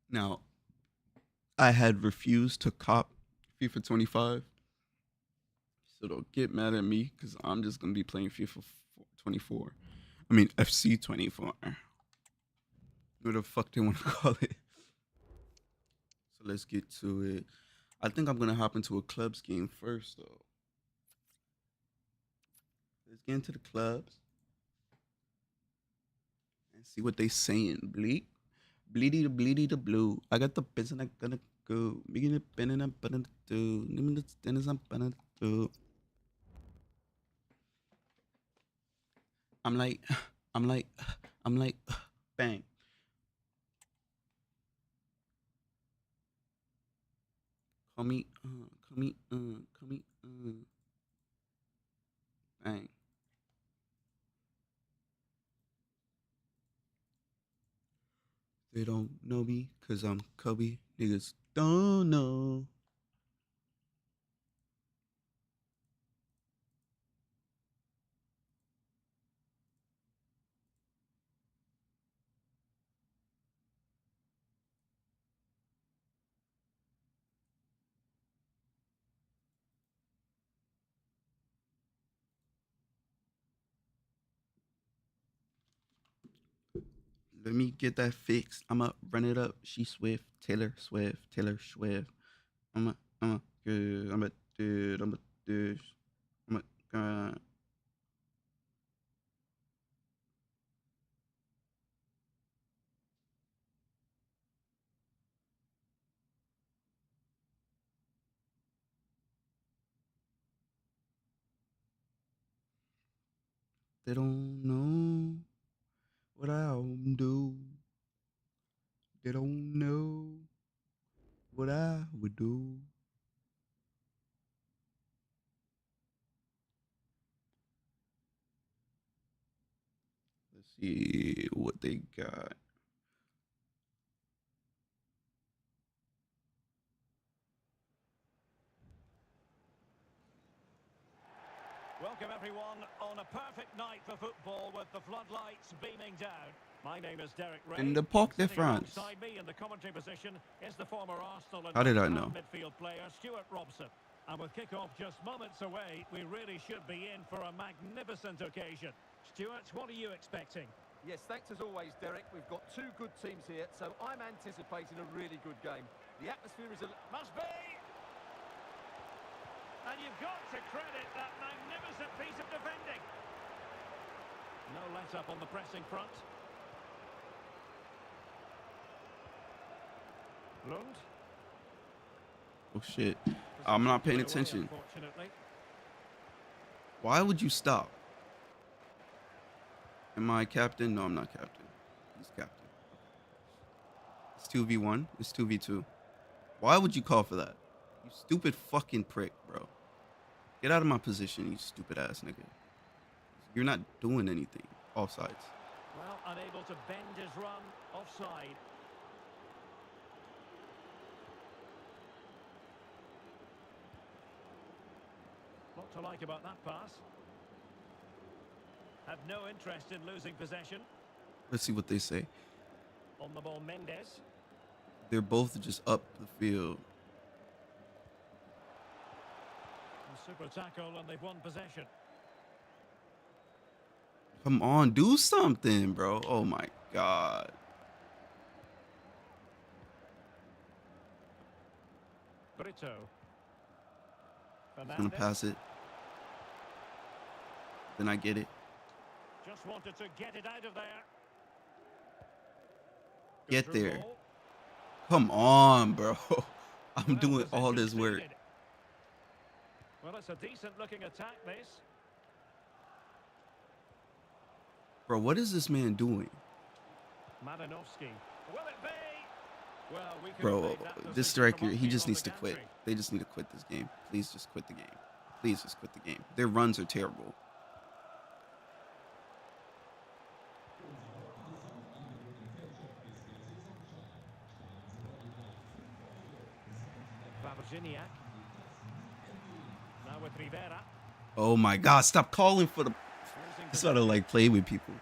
Now, I had refused to cop FIFA 25. So don't get mad at me because I'm just going to be playing FIFA 24. I mean, FC 24. What the fuck they want to call it. So let's get to it. I think I'm going to hop into a clubs game first, though. Let's get into the clubs. And see what they saying. Bleak. Bleedy the bleedy the blue. I got the pins and I gonna go. Making it pen and I'm gonna do. Name the tennis I'm gonna do. I'm like, I'm like, I'm like, bang. Call me, call me, call me, bang. They don't know me cause I'm Kobe. Niggas don't know. Let me get that fixed. I'ma run it up. She Swift, Taylor Swift, Taylor Swift. I'm a good. I'm a dude. I'm a dude. I'm a god. They don't know what I'll do. They don't know what I would do. Let's see what they got. Welcome everyone on a perfect night for football with the floodlights beaming down. My name is Derek Ray. In the Parc de Sitting France. alongside me in the commentary position is the former Arsenal and How did I West know? Ham midfield player Stuart Robson. And with kick-off just moments away, we really should be in for a magnificent occasion. Stuart, what are you expecting? Yes, thanks as always, Derek. We've got two good teams here, so I'm anticipating a really good game. The atmosphere is Must be! And you've got to credit that magnificent piece of defending. No let-up on the pressing front. Lund. Oh shit. I'm not paying attention. Why would you stop? Am I captain? No, I'm not captain. He's captain. It's 2v1. It's 2v2. Why would you call for that? You stupid fucking prick, bro. Get out of my position, you stupid ass nigga. You're not doing anything. Offsides. Well, unable to bend his run. Offside. What to like about that pass? Have no interest in losing possession. Let's see what they say. On the ball, Mendes. They're both just up the field. Super tackle and they've won possession. Come on, do something, bro. Oh my god. Brito. I'm gonna pass it. Then I get it. Just wanted to get it out of there. Get there. Come on, bro. I'm doing all this work. Well, it's a decent looking attack, this. Bro, what is this man doing? Madanovsky. Will it be? Well, we can Bro, this striker, he just needs to quit. They just need to quit this game. Please just quit the game. Please just quit the game. Their runs are terrible. Babrziniak. Now with Rivera. Oh my god, stop calling for the... That's why I don't like play with people.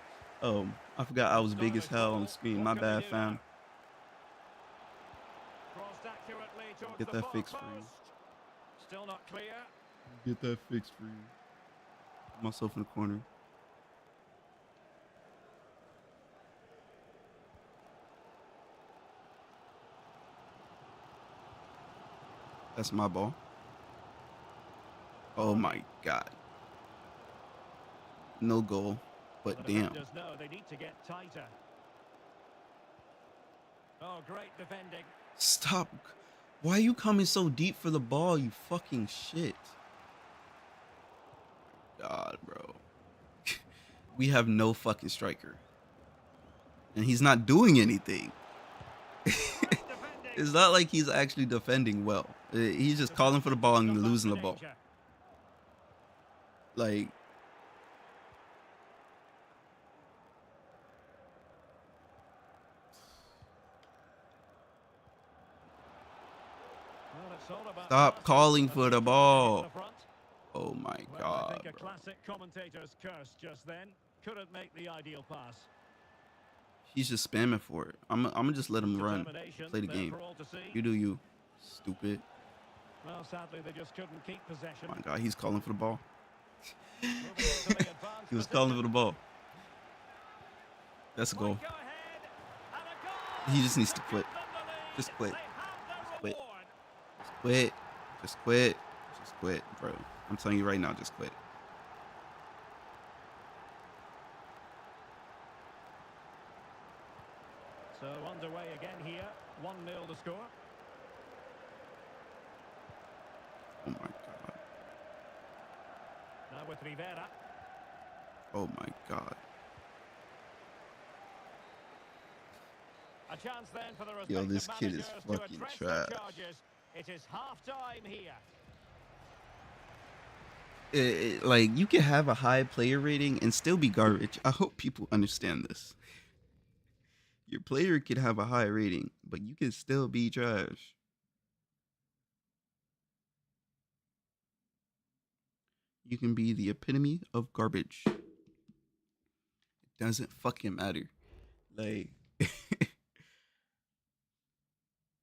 I forgot I was big as hell on screen. My bad, fam. Get that fixed for you. Still not clear. Get that fixed for you. Put myself in the corner. That's my ball. Oh my god. No goal, but damn. Know they need to get tighter. Oh, great defending. Stop. Why are you coming so deep for the ball, you fucking shit? God, bro. We have no fucking striker. And he's not doing anything. It's not like he's actually defending well. He's just calling for the ball and losing the ball. Like, stop calling for the ball. Oh my God, I think a bro. classic commentator's curse just then. Couldn't make the ideal pass. He's just spamming for it. I'm gonna just let him run, play the game. You do you, stupid. Well, sadly, they just couldn't keep possession. Oh my God, he's calling for the ball. He was calling for the ball. That's a goal. He just needs to quit. Just quit. Just quit. Just quit. Just quit. Just quit, bro. I'm telling you right now, just quit. So underway again here. 1-0 to score. Oh my God. Now with Rivera. Oh my God. A chance then for the Yo, respective this kid is managers to fucking address trash. their charges. It is half-time here. Like, you can have a high player rating and still be garbage. I hope people understand this. Your player could have a high rating, but you can still be trash. You can be the epitome of garbage. It doesn't fucking matter. Like,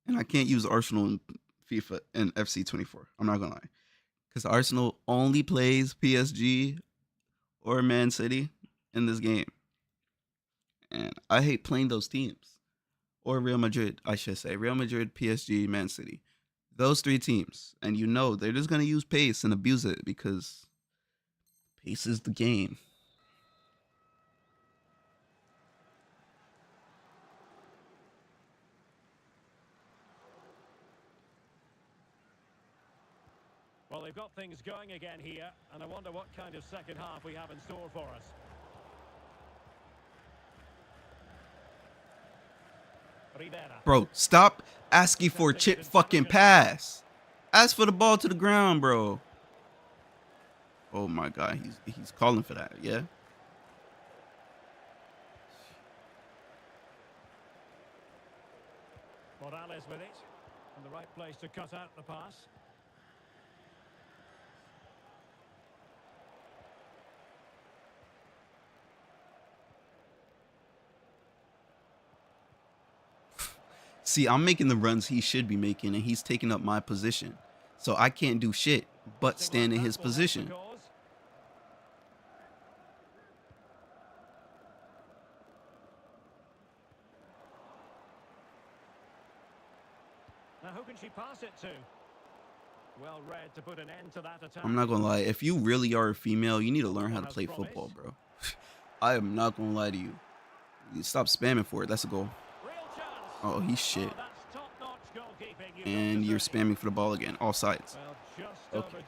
and I can't use Arsenal in FIFA and FC 24. I'm not gonna lie. Because Arsenal only plays PSG or Man City in this game. And I hate playing those teams. Or Real Madrid, I should say. Real Madrid, PSG, Man City. Those three teams. And you know they're just going to use pace and abuse it because pace is the game. Well, they've got things going again here, and I wonder what kind of second half we have in store for us. Rivera. Bro, stop asking for a chip fucking pass. Ask for the ball to the ground, bro. Oh my God, he's calling for that, yeah? Morales with it, and the right place to cut out the pass. See, I'm making the runs he should be making, and he's taking up my position. So I can't do shit but stand in his position. Now who can she pass it to? Well read to put an end to that attack. I'm not gonna lie. If you really are a female, you need to learn how to play football, bro. I am not gonna lie to you. You stop spamming for it. That's a goal. Oh, he's shit. And you're spamming for the ball again. All sides. Okay.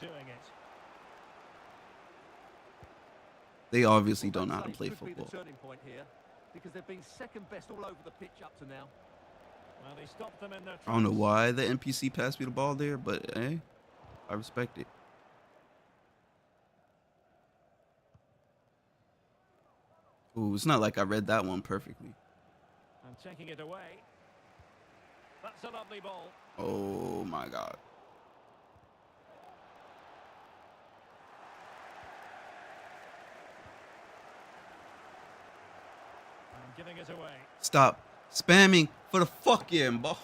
They obviously don't know how to play football. Because they've been second best all over the pitch up to now. Well, they stopped them in their I don't know why the NPC passed me the ball there, but hey, I respect it. Ooh, it's not like I read that one perfectly. And taking it away. That's a lovely ball. Oh my God. And giving it away. Stop spamming for the fucking ball.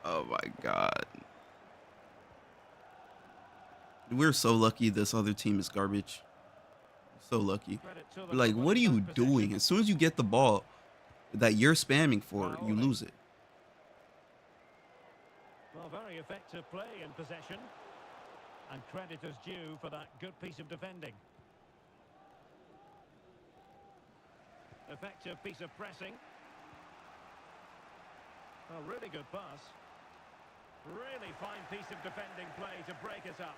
Oh my God. We're so lucky this other team is garbage. So lucky. Like, what are you doing? As soon as you get the ball that you're spamming for, you lose it. Well, very effective play in possession. And credit is due for that good piece of defending. Effective piece of pressing. A really good pass. Really fine piece of defending play to break it up.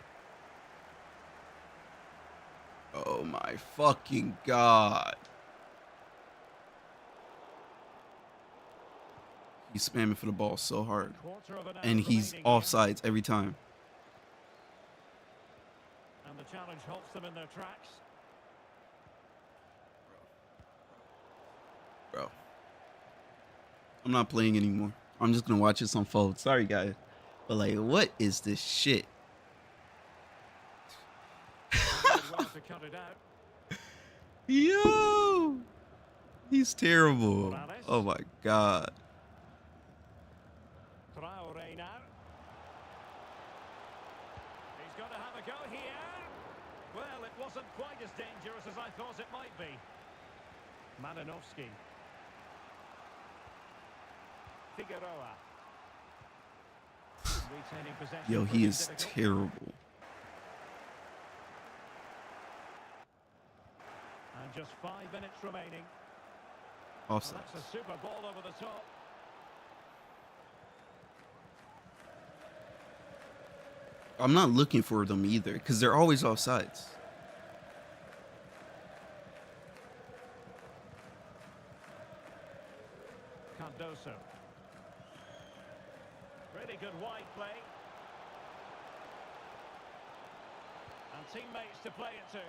Oh my fucking god. He's spamming for the ball so hard. And he's offsides every time. And the challenge halts them in their tracks. Bro. I'm not playing anymore. I'm just gonna watch this unfold. Sorry, guys. But like, what is this shit? Yo! He's terrible. Oh my god. Traore now. He's going to have a go here. Well, it wasn't quite as dangerous as I thought it might be. Malinovsky. Figueroa. Retaining possession. Yo, he is terrible. And just 5 minutes remaining. Offside. Well, that's a super ball over the top. I'm not looking for them either, because they're always offsides. Cardoso. Really good wide play. And teammates to play it to.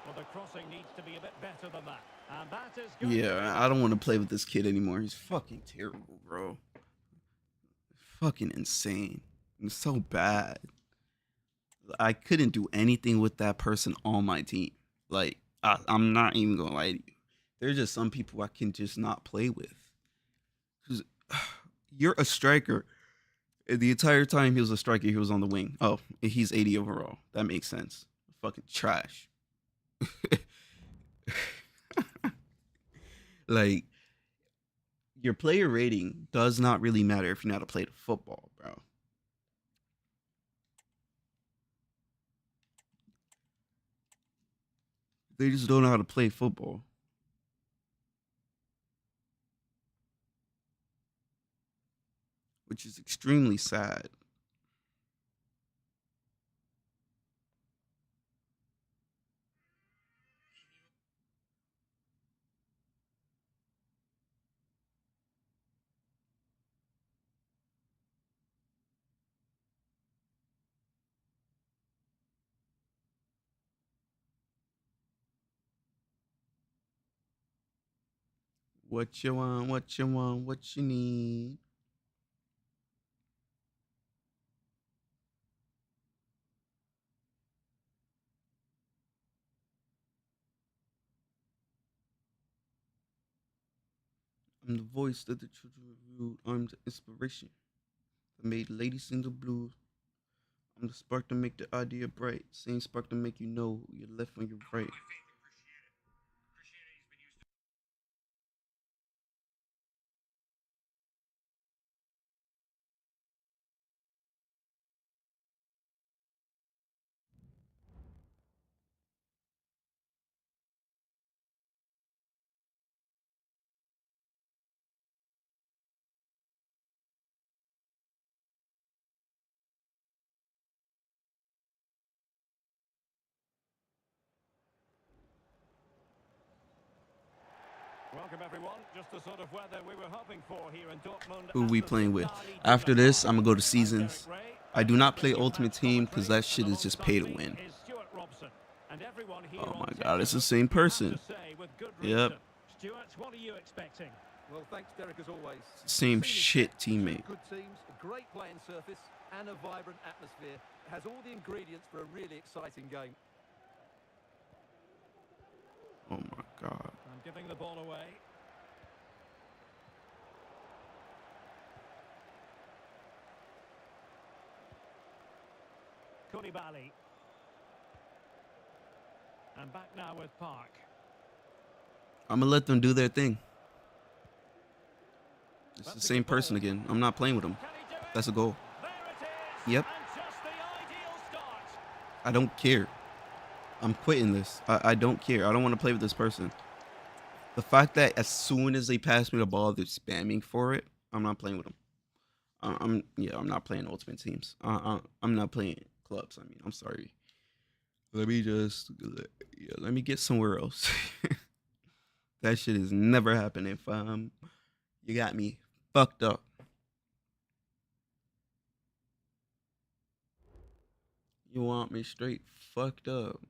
Well, the crossing needs to be a bit better than that. And that is good. Yeah, I don't want to play with this kid anymore. He's fucking terrible, bro. Fucking insane. It's so bad. I couldn't do anything with that person on my team. Like, I'm not even gonna lie to you. There's just some people I can just not play with. 'Cause you're a striker. The entire time he was a striker, he was on the wing. Oh, he's 80 overall. That makes sense. Fucking trash. Like, your player rating does not really matter if you know how to play the football, bro. They just don't know how to play football. Which is extremely sad. What you want, what you want, what you need. I'm the voice that the children reviewed. I'm the inspiration that made ladies in the blues. I'm the spark to make the idea bright. Same spark to make you know you're left when you're right. Welcome everyone. Just the sort of weather we were hoping for here in Dortmund. Who we playing with? After this, I'm gonna go to seasons. I do not play Ultimate Team because that shit is just pay to win. Oh my god, it's the same person. Yep. Stuart, what are you expecting? Well, thanks, Derek, as always. Same shit teammate. Good teams, a great playing surface, and a vibrant atmosphere. It has all the ingredients for a really exciting game. Oh my god. I'm giving the ball away. Koulibaly. And back now with Park. I'm gonna let them do their thing. It's the same person again. I'm not playing with them. That's a goal. Yep. I don't care. I'm quitting this. I don't care. I don't want to play with this person. The fact that as soon as they pass me the ball, they're spamming for it, I'm not playing with them. I'm not playing Ultimate Teams. I'm not playing clubs. I mean, I'm sorry. Let me let me get somewhere else. That shit is never happening, fam. You got me fucked up. You want me straight fucked up.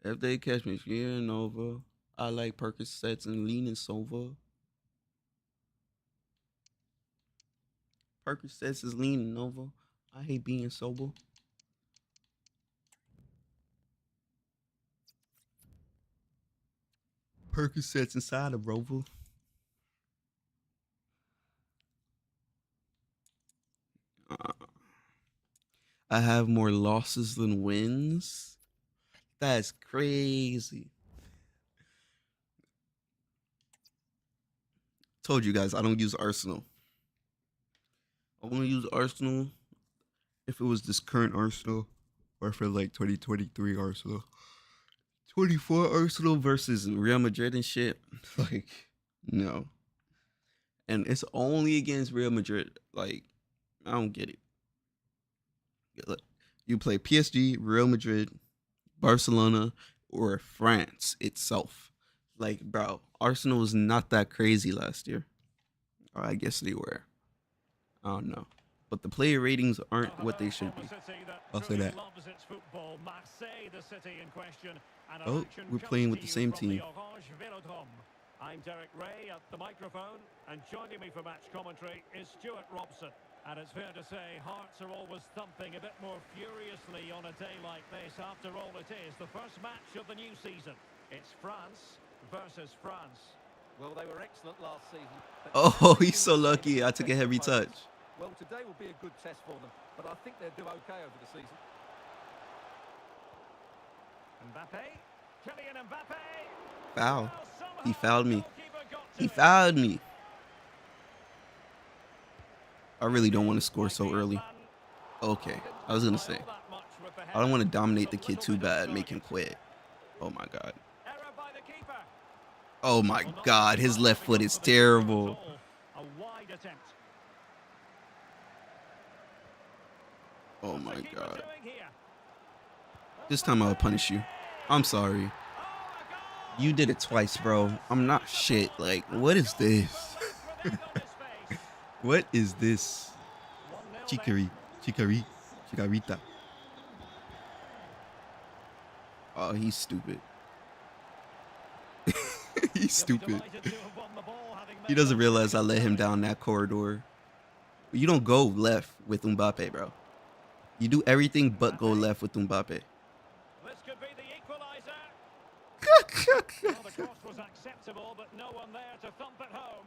If they catch me skiing over, I like Percocets and leaning sober. Percocets is leaning over. I hate being sober. Percocets inside a Rover. I have more losses than wins. That's crazy. Told you guys I don't use Arsenal. I only use Arsenal if it was this current Arsenal or for like 2023 Arsenal. 24 Arsenal versus Real Madrid and shit. Like, no. And it's only against Real Madrid. Like, I don't get it. Look, you play PSG, Real Madrid, Barcelona, or France itself. Like, bro, Arsenal was not that crazy last year. Or I guess they were. I don't know. But the player ratings aren't what they should be. I'll say that. Oh, we're playing with the same team. I'm Derek Ray at the microphone, and joining me for match commentary is Stuart Robson. And it's fair to say hearts are always thumping a bit more furiously on a day like this. After all, it is the first match of the new season. It's France versus France. Well, they were excellent last season. Oh, he's so lucky. I took a heavy touch. Well, today will be a good test for them, but I think they'll do okay over the season. Mbappe, Kylian Mbappe. Foul. He fouled me. He fouled me. I really don't want to score so early. Okay, I was going to say. I don't want to dominate the kid too bad, make him quit. Oh, my God. Oh, my God. His left foot is terrible. Oh, my God. This time I'll punish you. I'm sorry. You did it twice, bro. I'm not shit. Like, what is this? What is this? Chicarita. Oh, he's stupid. He's stupid. He doesn't realize I let him down that corridor. You don't go left with Mbappe, bro. You do everything but go left with Mbappe. This could be the equalizer. Well, the cross was acceptable, but no one there to thump it home.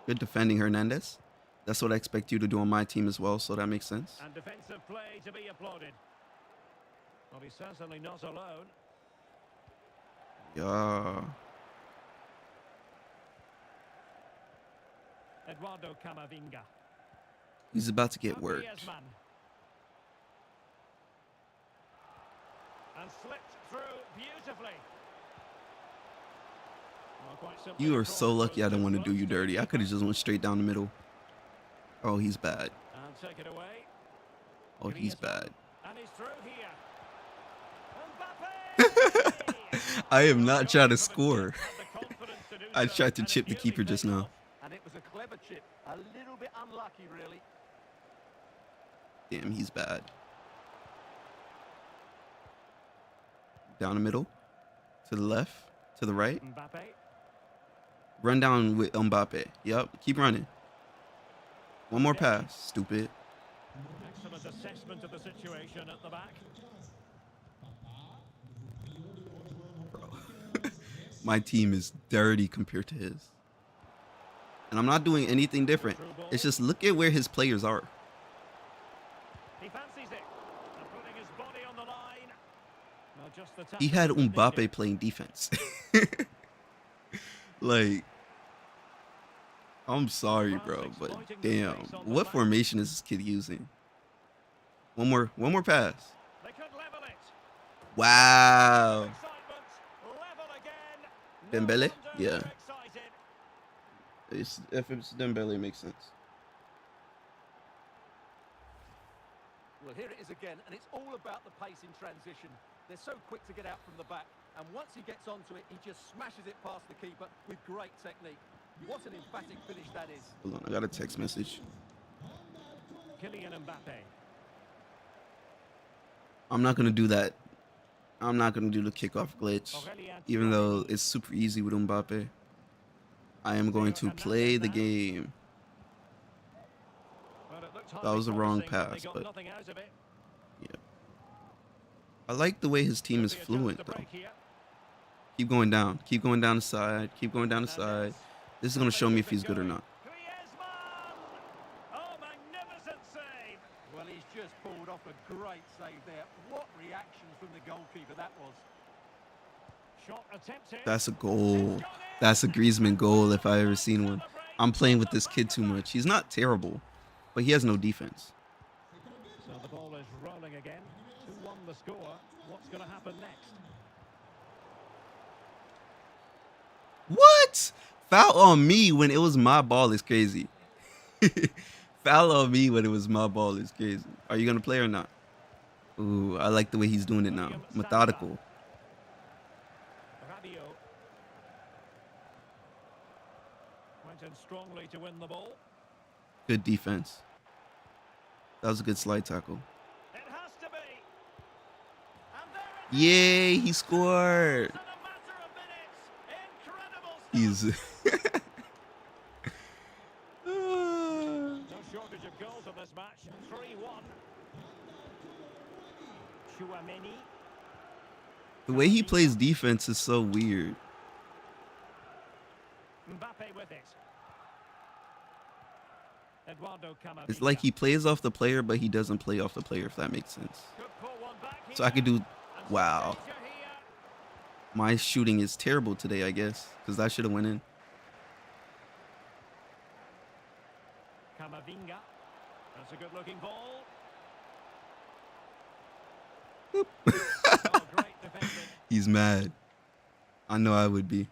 Good defending, Hernandez. That's what I expect you to do on my team as well, so that makes sense. And defensive play to be applauded. Well, he's certainly not alone. Yeah. Eduardo Camavinga. He's about to get worked. And slipped through beautifully. You are so lucky I didn't want to do you dirty. I could have just went straight down the middle. Oh, he's bad. And take it away. Oh, he's bad. And he's through here. I am not trying to score. I tried to chip the keeper just now. And it was a clever chip. A little bit unlucky, really. Damn, he's bad. Down the middle. To the left. To the right. Run down with Mbappe. Yep, keep running. One more pass. Stupid. Excellent assessment of the situation at the back. Bro. My team is dirty compared to his. And I'm not doing anything different. It's just look at where his players are. He fancies it. And putting his body on the line. Well, just the He had Mbappe playing defense. Like, I'm sorry, bro, but damn, what formation is this kid using? One more pass. They could level it. Wow. Dembele? Yeah. If it's Dembele, it makes sense. Well, here it is again, and it's all about the pace in transition. They're so quick to get out from the back, and once he gets onto it, he just smashes it past the keeper with great technique. What an emphatic finish that is. Hold on, I got a text message. Kylian Mbappe. I'm not going to do that. I'm not going to do the kickoff glitch, even though it's super easy with Mbappe. I am going to play the game. That was the wrong pass, but yeah. I like the way his team is fluent, though. Keep going down. Keep going down the side. Keep going down the side. This is going to show me if he's good or not. Well, he's just pulled off a great save there. What reaction from the goalkeeper that was. Shot attempted. That's a goal. That's a Griezmann goal if I ever seen one. I'm playing with this kid too much. He's not terrible, but he has no defense. So the ball is rolling again. 2-1 the score. What's going to happen next? What? Foul on me when it was my ball is crazy. Foul on me when it was my ball is crazy. Are you going to play or not? Ooh, I like the way he's doing it now. Methodical. Went in strongly to win the ball. Good defense. That was a good slide tackle. It has to be. Yay, he scored. He's No shortage of goals in this match. 3-1. Chouameni. the way he plays defense is so weird. Mbappe with it. Eduardo Camavinga. It's like he plays off the player, but he doesn't play off the player, if that makes sense. So I could do... Wow. My shooting is terrible today, I guess, because I should have went in. Camavinga. That's a good-looking ball. He's mad. I know I would be.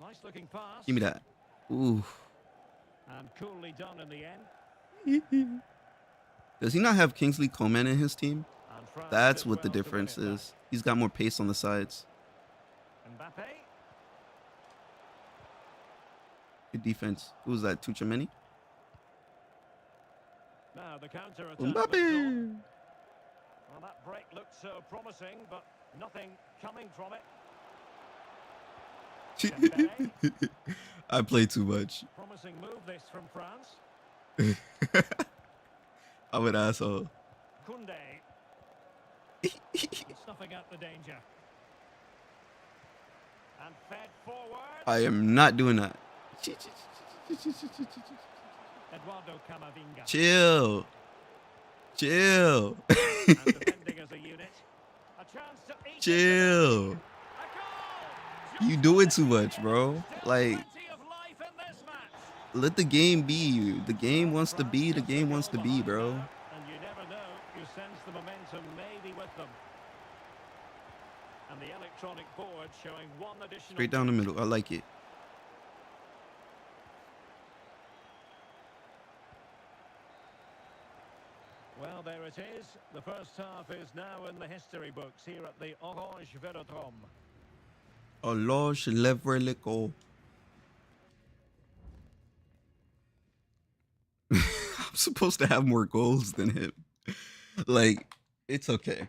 Nice-looking pass. Give me that. Ooh. And coolly done in the end. Does he not have Kingsley Coman in his team? That's what the difference is. He's got more pace on the sides. Mbappe. Good defense. Who was that? Chouameni? Now the counter attack. Mbappe. Well, that break looked so promising, but nothing coming from it. I play too much. Promising move this from France. I'm an asshole. Koundé. Snuffing out the danger. And fed forward. I am not doing that. Eduardo Camavinga. Chill. Chill. And defending as a unit. A chance to eat. Chill. You doing too much, bro. Like, let the game be. The game wants to be. The game wants to be, bro. And you never know. You sense the momentum maybe with them. And the electronic board showing one additional. Straight down the middle. I like it. Well, there it is. The first half is now in the history books here at the Orange Velodrome. Orange Velodrome. I'm supposed to have more goals than him. Like, it's okay.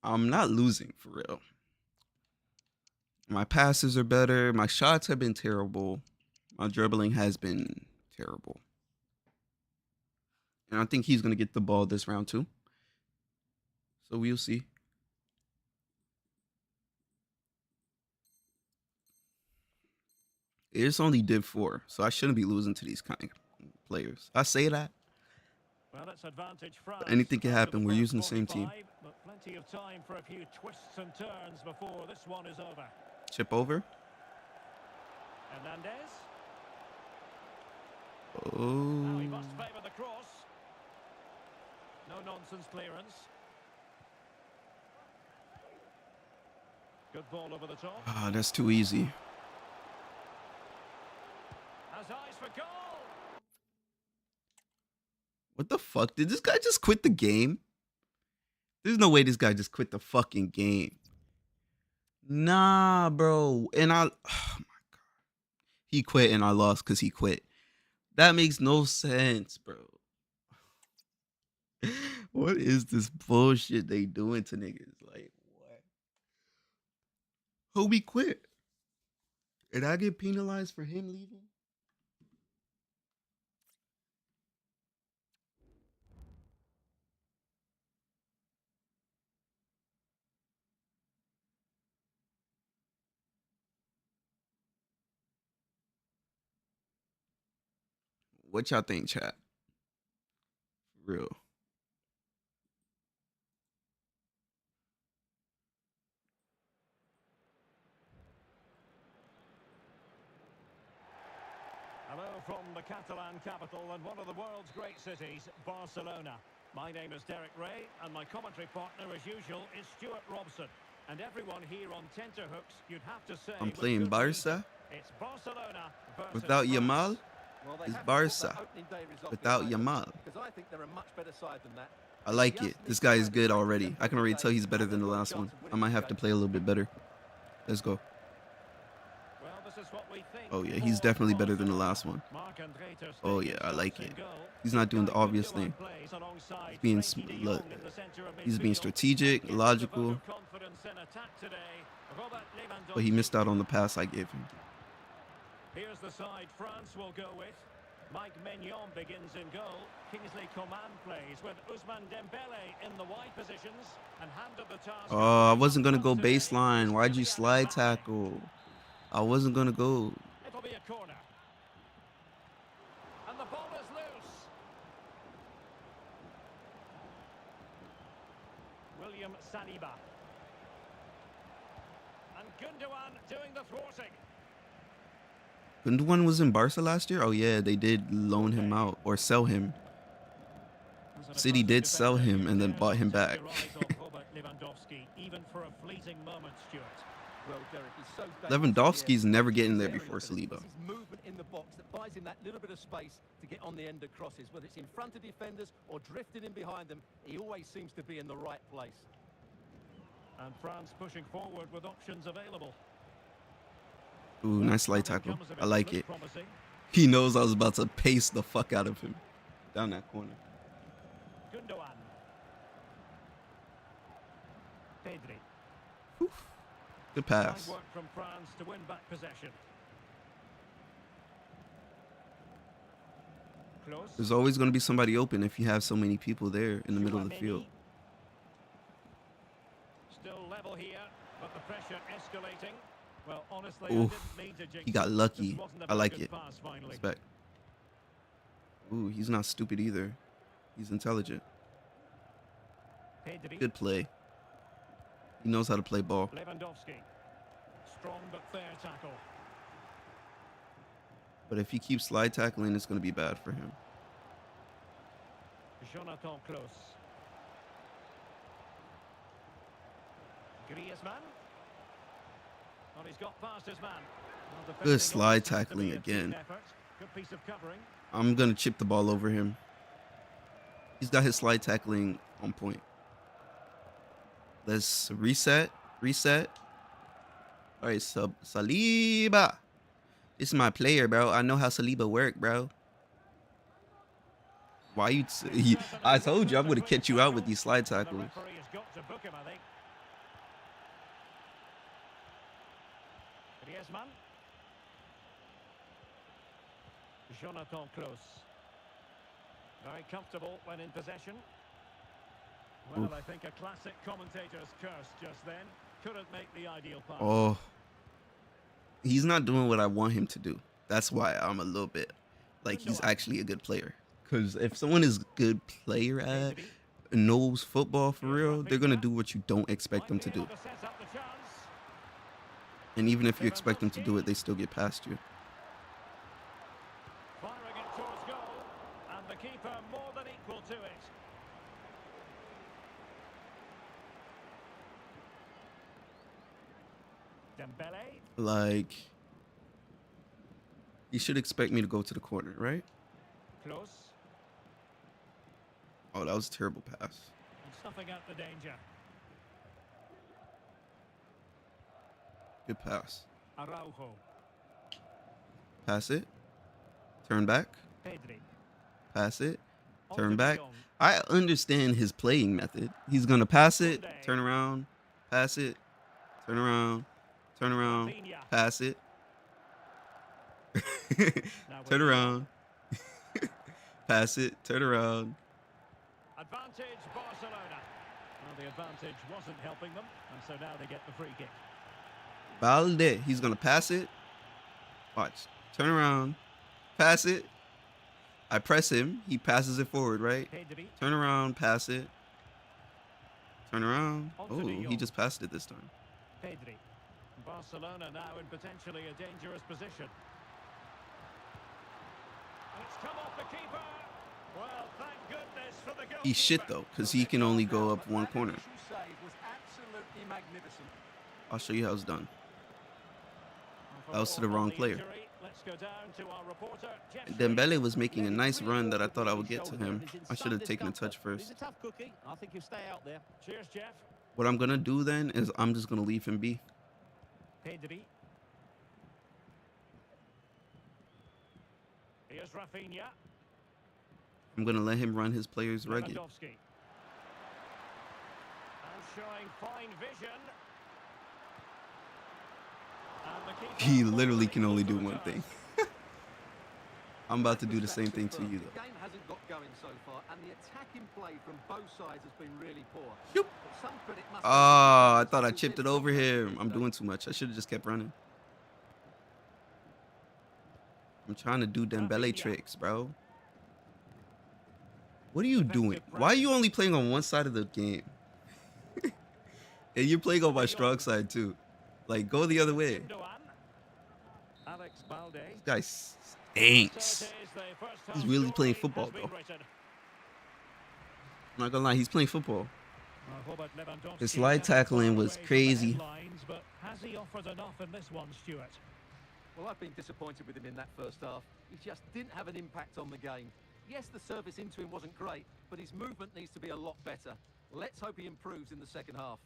I'm not losing for real. My passes are better. My shots have been terrible. My dribbling has been terrible. And I think he's going to get the ball this round too. So we'll see. It's only Div 4, so I shouldn't be losing to these kind of players. I say that. Well, it's advantage France. But anything can happen. We're using the same team. But plenty of time for a few twists and turns before this one is over. Chip over. Hernandez. Oh. Now he must favour the cross. No nonsense clearance. Good ball over the top. Ah, that's too easy. Has eyes for goal. What the fuck? Did this guy just quit the game? There's no way this guy just quit the fucking game. Nah, bro. And oh my God. He quit and I lost because he quit. That makes no sense, bro. What is this bullshit they doing to niggas? Like, what? Hobie quit. And I get penalized for him leaving? What y'all think, chat? For real. Hello from the Catalan capital and one of the world's great cities, Barcelona. My name is Derek Ray, and my commentary partner, as usual, is Stuart Robson. And everyone here on tenterhooks, you'd have to say... I'm playing Barca. It's Barcelona versus Without Yamal, Well, they it's haven't Barca. got that opening day result Without behind them, Yamal. because I think they're a much better side than that. I like it. This guy is good already. I can already tell he's better than the last one. I might have to play a little bit better. Let's go. Well, this is what we think. Oh, yeah, he's definitely better than the last one. Oh, yeah, I like it. He's not doing the obvious thing. He's being strategic, logical. But he missed out on the pass I gave him. Here's the side France will go with. Mike Mignon begins in goal. Kingsley Coman plays with Ousmane Dembele in the wide positions and handed the task. Oh, I wasn't going to go baseline. Why'd you slide tackle? I wasn't going to go. It'll be a corner. And the ball is loose. William Saliba. And Gundogan doing the thwarting. Gundogan was in Barca last year? Oh, yeah, they did loan him out or sell him. City did sell him and then bought him back. Lewandowski's never getting there before Saliba. Movement in the box that buys him that little bit of space to get on the end of crosses, whether it's in front of defenders or drifting in behind them. He always seems to be in the right place. And France pushing forward with options available. Ooh, nice light tackle. I like it. He knows I was about to pace the fuck out of him down that corner. Gundogan. Pedri. Oof. Good pass. Work from France to win back possession. Close. There's always going to be somebody open if you have so many people there in the middle of the field. Still level here, but the pressure escalating. Well, honestly, he got lucky. I like it. Respect. Ooh, he's not stupid either. He's intelligent. Good play. He knows how to play ball. Lewandowski. Strong but fair tackle. But if he keeps slide tackling, it's going to be bad for him. Jonathan Klaus. Griezmann. Well, he's got past his man. Good slide tackling again. Good piece of covering. I'm going to chip the ball over him. He's got his slide tackling on point. Let's reset. Reset. All right, Saliba. This is my player, bro. I know how Saliba work, bro. Why you... I told you I'm going to catch you out with these slide tackles. Griezmann. Jonathan Klaus. Very comfortable when in possession. Well, I think a classic commentator's curse just then. Couldn't make the ideal pass. Oh. He's not doing what I want him to do. That's why I'm a little bit like he's actually a good player. Because if someone is a good player at knows football for real, they're going to do what you don't expect them to do. And even if you expect them to do it, they still get past you. Firing it towards goal, and the keeper more than equal to it. Dembele. Like, you should expect me to go to the corner, right? Close. Oh, that was a terrible pass. And snuffing out the danger. Good pass. Araujo. Pass it. Turn back. Pedri. Pass it. Turn back. I understand his playing method. He's going to pass it, turn around, pass it, turn around, pass it. Turn around. Pass it, turn around. Advantage Barcelona. Well, the advantage wasn't helping them, and so now they get the free kick. Balde, he's going to pass it. Watch. Turn around. Pass it. I press him. He passes it forward, right? Turn around, pass it. Turn around. Oh, he just passed it this time. Pedri. Barcelona now in potentially a dangerous position. And it's come off the keeper. Well, thank goodness for the goal. He's shit, though, because he can only go up one corner. I'll show you how it's done. That was to the wrong player. Dembele was making a nice run that I thought I would get to him. I should have taken a touch first. I think you stay out there. Cheers, Jeff. What I'm going to do then is I'm just going to leave him be. Pedri. Here's Rafinha. I'm going to let him run his players rugged. And showing fine vision. He literally can only do one thing. I'm about to do the same thing to you, though. The game hasn't got going so far, and the attacking play from both sides has been really poor. Yep. Oh, I thought I chipped it over him. I'm doing too much. I should have just kept running. I'm trying to do Dembele tricks, bro. What are you doing? Why are you only playing on one side of the game? And you're playing on my strong side, too. Like, go the other way. This guy stinks. He's really playing football, though. I'm not gonna lie, he's playing football. His slide tackling was crazy. But has he offered enough in this one, Stuart? Well, I've been disappointed with him in that first half. He just didn't have an impact on the game. Yes, the service into him wasn't great, but his movement needs to be a lot better. Let's hope he improves in the second half.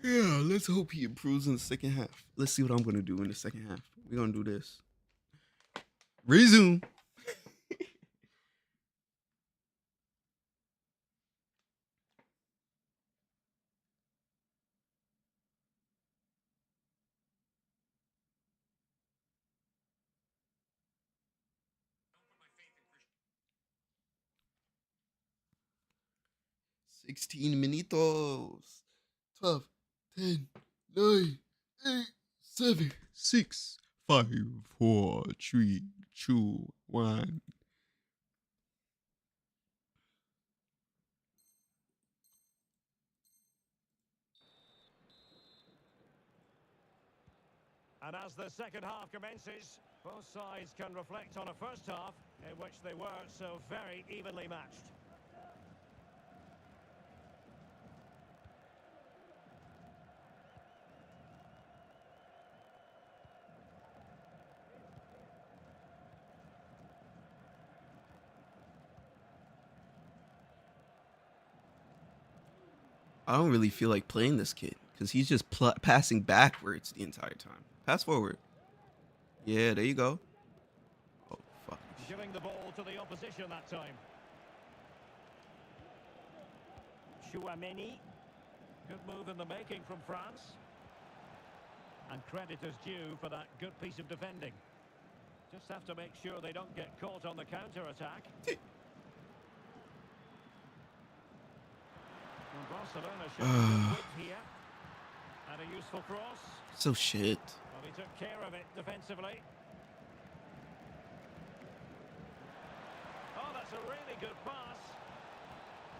Yeah, let's hope he improves in the second half. Let's see what I'm going to do in the second half. We're going to do this. Resume. $16 minutos. 12, 10, 9, 8, 7, 6, 5, 4, 3, 2, 1. And as the second half commences, both sides can reflect on a first half in which they were so very evenly matched. I don't really feel like playing this kid because he's just passing backwards the entire time. Pass forward. Yeah, there you go. Oh, fuck. Giving the ball to the opposition that time. Chouameni. Good move in the making from France. And credit is due for that good piece of defending. Just have to make sure they don't get caught on the counter-attack. Barcelona showing good width here. And a useful cross. So shit. Well, he took care of it defensively. Oh, that's a really good pass.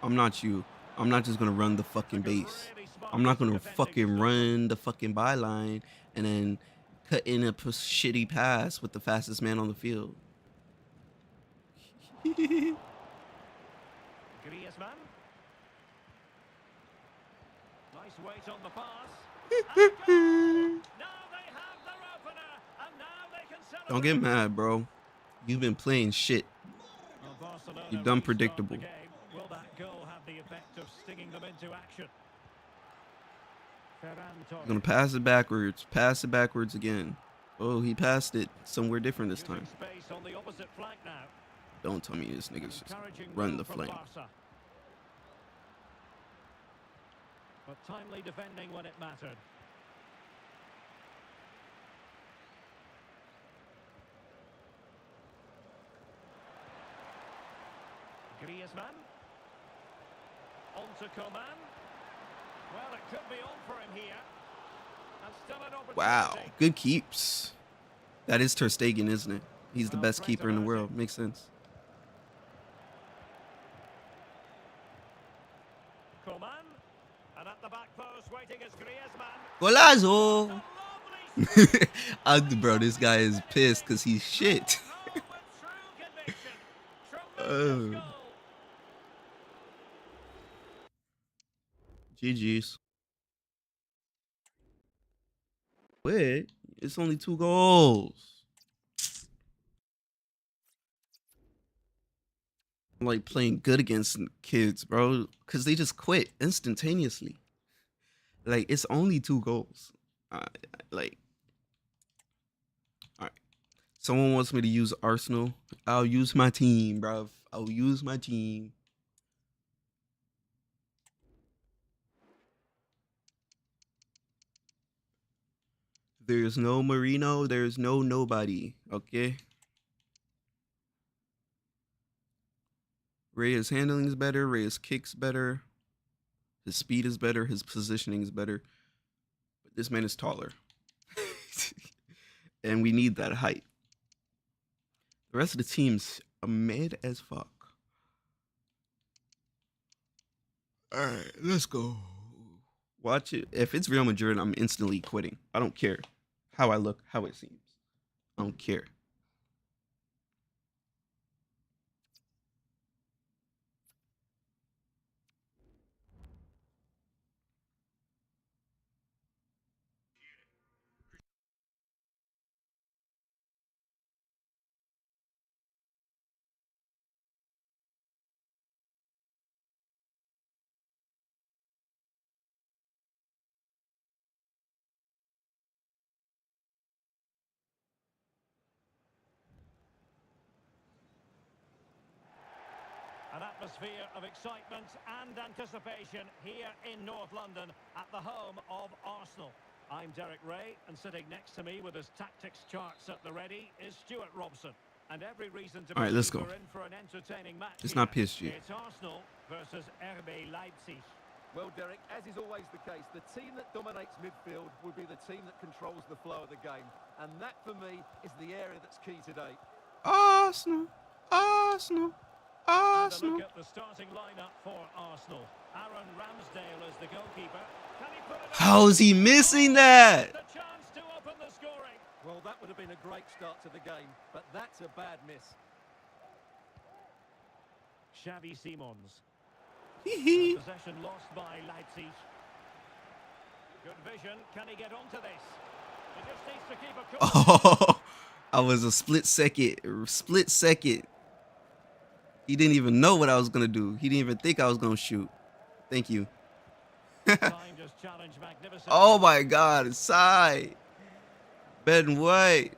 I'm not you. I'm not just going to run the fucking base. I'm not going to fucking run the fucking byline and then cut in a shitty pass with the fastest man on the field. Griezmann. Nice weight on the pass. Now they have Don't get mad, bro. You've been playing shit. You're done predictable. Will that goal have the effect of stinging them into action? You're gonna pass it backwards. Pass it backwards again. Oh, he passed it somewhere different this time. Space on the opposite flank now. Don't tell me this nigga's just run the flank. But timely defending when it mattered. Griezmann. On to Coman. Well, it could be on for him here. And still an opportunity. Wow, good keeps. That is Ter Stegen, isn't it? He's the best keeper in the world. Makes sense. Coman. And at the back post, waiting is Griezmann. Golazo! Bro, this guy is pissed because he's shit. GG's. Wait, it's only 2 goals. I'm like playing good against kids, bro, because they just quit instantaneously. Like, it's only 2 goals. Like, all right. Someone wants me to use Arsenal. I'll use my team, bro. I'll use my team. There's no Marino. There's no nobody. Okay. Reyes' handling is better. Reyes' kicks better. His speed is better. His positioning is better. But this man is taller. And we need that height. The rest of the team's mid as fuck. All right, let's go. Watch it. If it's Real Madrid, I'm instantly quitting. I don't care how I look, how it seems. I don't care. An atmosphere of excitement and anticipation here in North London at the home of Arsenal. I'm Derek Ray, and sitting next to me with his tactics charts at the ready is Stuart Robson. And every reason to All right, let's go. we're in for an entertaining match. It's here. not PSG. It's Arsenal versus RB Leipzig. Well, Derek, as is always the case, the team that dominates midfield will be the team that controls the flow of the game. And that, for me, is the area that's key today. Arsenal. Arsenal. Arsenal. And a look at the starting lineup for Arsenal. Aaron Ramsdale is the goalkeeper. Can he put it How is he missing that? the chance to open the scoring? Well, that would have been a great start to the game, but that's a bad miss. Xavi Simons. Possession lost by Leipzig. Good vision. Can he get onto this? He just needs to keep a cool. Oh, I was a split second. Split second. He didn't even know what I was going to do. He didn't even think I was going to shoot. Thank you. Oh, my God. Side. Ben White.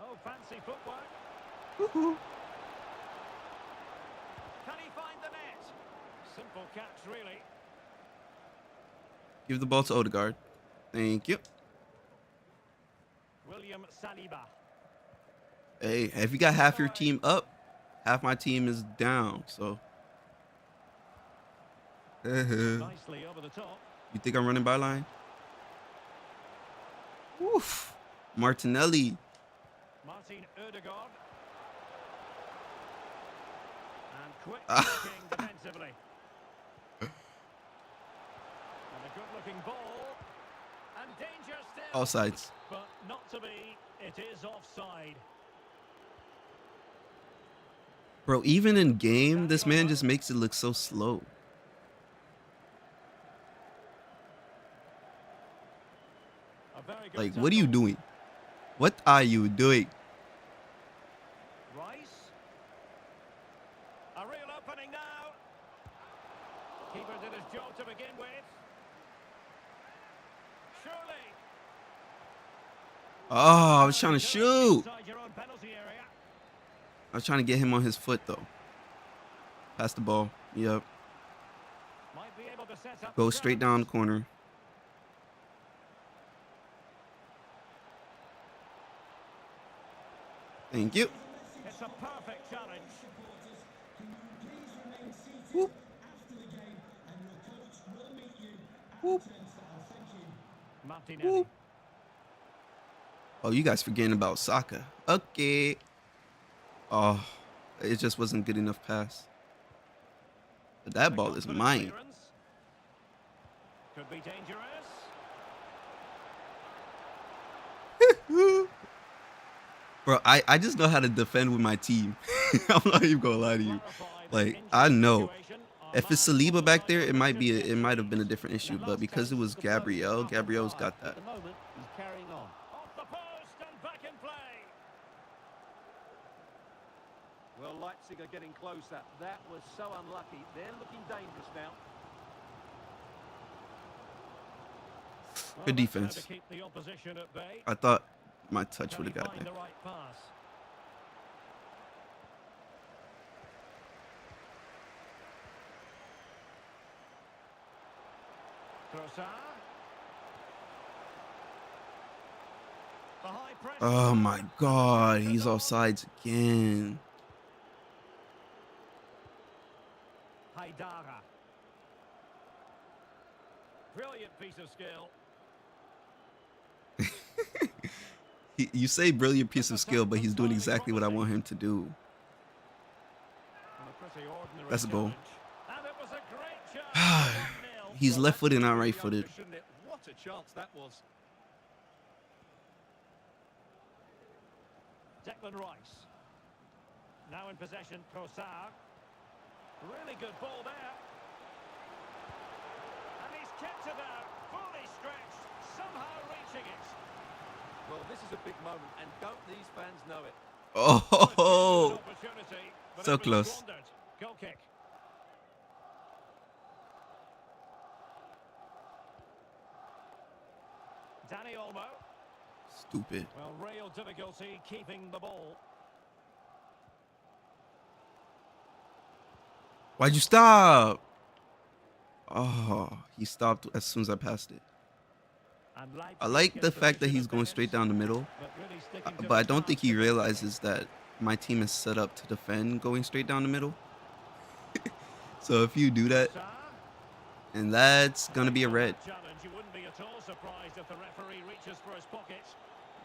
Oh, fancy footwork. Woohoo. Can he find the net? Simple catch, really. Give the ball to Odegaard. Thank you. William Saliba. Hey, if you got half your team up, half my team is down. So, Nicely over the top. You think I'm running byline? Oof. Martinelli. Martin Odegaard. And quick thinking defensively. And a good-looking ball. And danger still. Offsides. But not to be. It is offside. Bro, even in game, this man just makes it look so slow. A very Like, what are you doing? What are you doing? Rice. A real opening now. Keeper did his job to begin with. Surely. Oh, I was trying to shoot. Inside your own penalty area. I was trying to get him on his foot, though. Pass the ball. Yep. Might be able to set up Go straight down the corner. Thank you. It's a perfect challenge. Whoop. Whoop. Martinelli. Whoop. Oh, you guys forgetting about Saka. Okay. Oh, it just wasn't good enough pass. But that ball is mine. Could be dangerous. Bro, I just know how to defend with my team. I'm not even gonna lie to you. Like, I know. If it's Saliba back there, it might have been a different issue. But because it was Gabriel's got that. At the moment, he's carrying on. Off the post and back in play. Well, Leipzig are getting closer. That was so unlucky. They're looking dangerous now. Good defense. To keep the opposition at bay. I thought my touch would have got there. The right pass. Oh my God, he's offsides again. Haidara. Brilliant piece of skill. You say brilliant piece of skill, but he's doing exactly what I want him to do. That's a goal. He's left-footed, not right-footed. What a chance that was. Declan Rice. Now in possession, Trossard. Really good ball there. And he's kept it out, fully stretched, somehow reaching it. Well, this is a big moment, and don't these fans know it? Oh, so close. Goal kick. Danny Olmo. Stupid. Well, real difficulty keeping the ball. Why'd you stop? Oh, he stopped as soon as I passed it. I like the fact that he's going straight down the middle, but I don't think he realizes that my team is set up to defend going straight down the middle. So if you do that, and that's gonna be a red.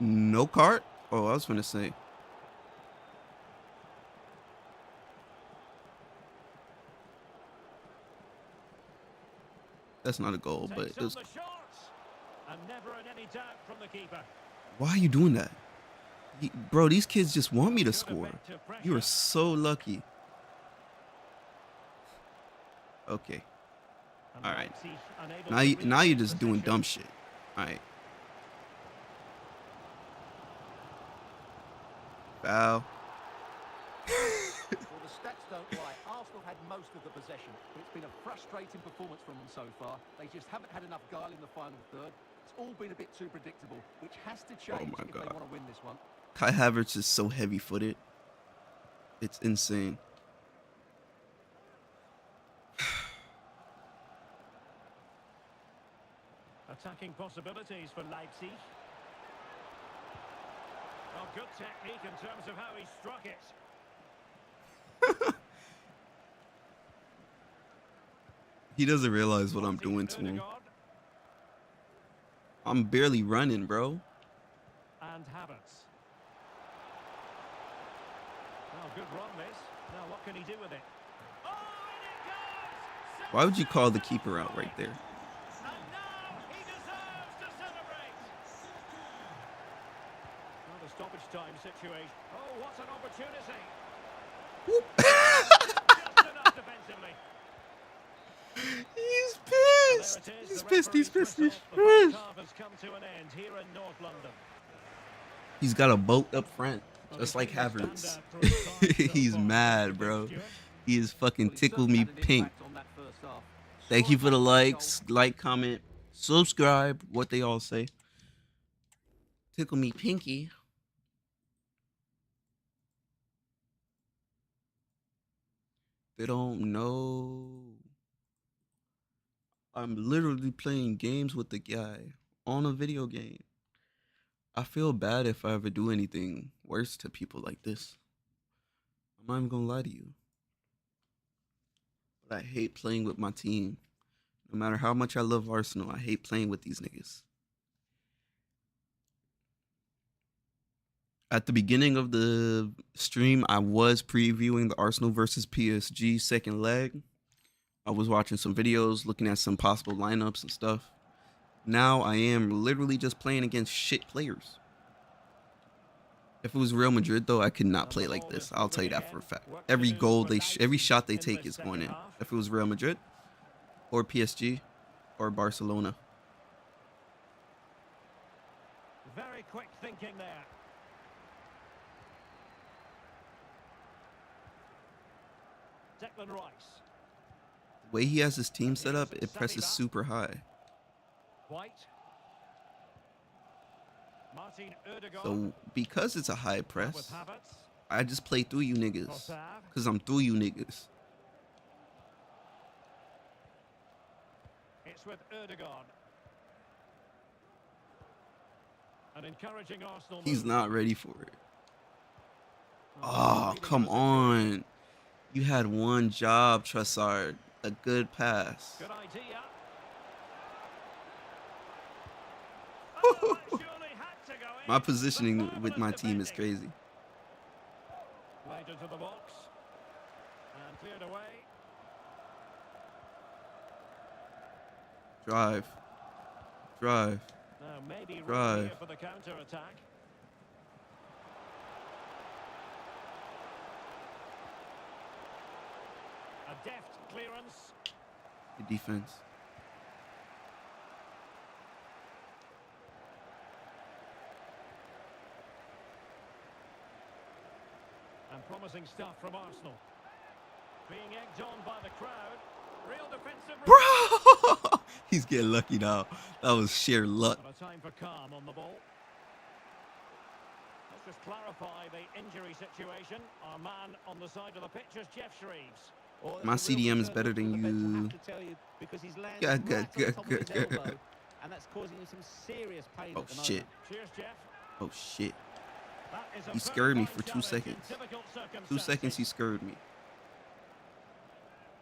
No card? Oh, I was gonna say. That's not a goal, but it was. Why are you doing that? Bro, these kids just want me to score. You are so lucky. Okay. All right. Now you're just doing dumb shit. All right. Foul. Well, the stats don't lie. Arsenal had most of the possession, but it's been a frustrating performance from them so far. They just haven't had enough guile in the final third. It's all been a bit too predictable, which has to change if they want to win this one. Kai Havertz is so heavy-footed. It's insane. Attacking possibilities for Leipzig. Well, good technique in terms of how he struck it. He doesn't realize what I'm doing to him. I'm barely running, bro. And Havertz. Well, good run this. Now what can he do with it? Oh, and it goes! Why would you call the keeper out right there? And now he deserves to celebrate. Well, the stoppage time situation. Oh, what an opportunity. Just enough defensively. He's pissed. pissed. He's pissed. He's pissed. He's The first pissed. half has come to an end here in North London. He's got a boat up front, just like Havertz. He's mad, bro. He is fucking tickle me pink. Thank you for the likes, like, comment, subscribe, what they all say. Tickle me pinky. They don't know. I'm literally playing games with the guy on a video game. I feel bad if I ever do anything worse to people like this. I'm not even gonna lie to you. But I hate playing with my team. No matter how much I love Arsenal, I hate playing with these niggas. At the beginning of the stream, I was previewing the Arsenal versus PSG second leg. I was watching some videos, looking at some possible lineups and stuff. Now I am literally just playing against shit players. If it was Real Madrid, though, I could not play like this. I'll tell you that for a fact. Every goal every shot they take is going in. If it was Real Madrid, or PSG, or Barcelona. Very quick thinking there. Declan Rice. The way he has his team set up, it presses super high. White. Martin Ødegaard. So because it's a high press, I just play through you niggas. Because I'm through you niggas. It's with Ødegaard. An encouraging Arsenal. He's not ready for it. Oh, come on. You had one job, Trossard. A good pass. Good idea. My positioning with my team is crazy. Played into the box. And cleared away. Drive. Drive. Now maybe Drive. here for the counter attack. A deft clearance. Good defense. And promising stuff from Arsenal. Being egged on by the crowd. Real defensive. Bro! He's getting lucky now. That was sheer luck. A time for calm on the ball. Let's just clarify the injury situation. Our man on the side of the pitch is Jeff Shreves. My CDM is better than you. And that's causing him some serious pain. Oh shit. Cheers, Jeff. Oh shit. He scared me for 2 seconds. 2 seconds he scared me.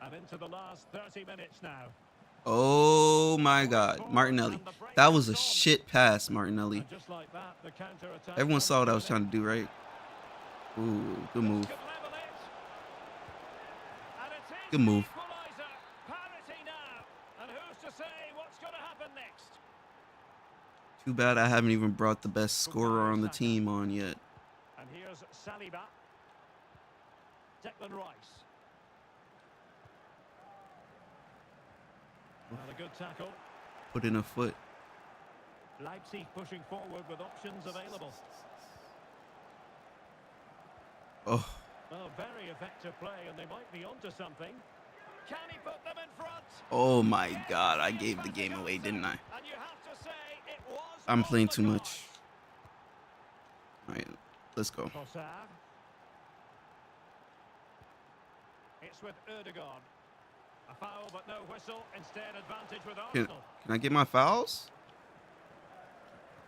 And into the last 30 minutes now. Oh my god. Martinelli. That was a shit pass, Martinelli. Everyone saw what I was trying to do, right? Ooh, good move. Good move. Too bad I haven't even brought the best scorer on the team on yet. And here's Saliba. Declan Rice. And a good tackle. Put in a foot. Leipzig pushing forward with options available. Oh. Well, very effective play, and they might be onto something. Can he put them in front? Oh my god, I gave the game away, didn't I? I'm playing too much. Alright, let's go. It's with Ødegaard. A foul, but no whistle. Instead, advantage with Arsenal. Can I get my fouls?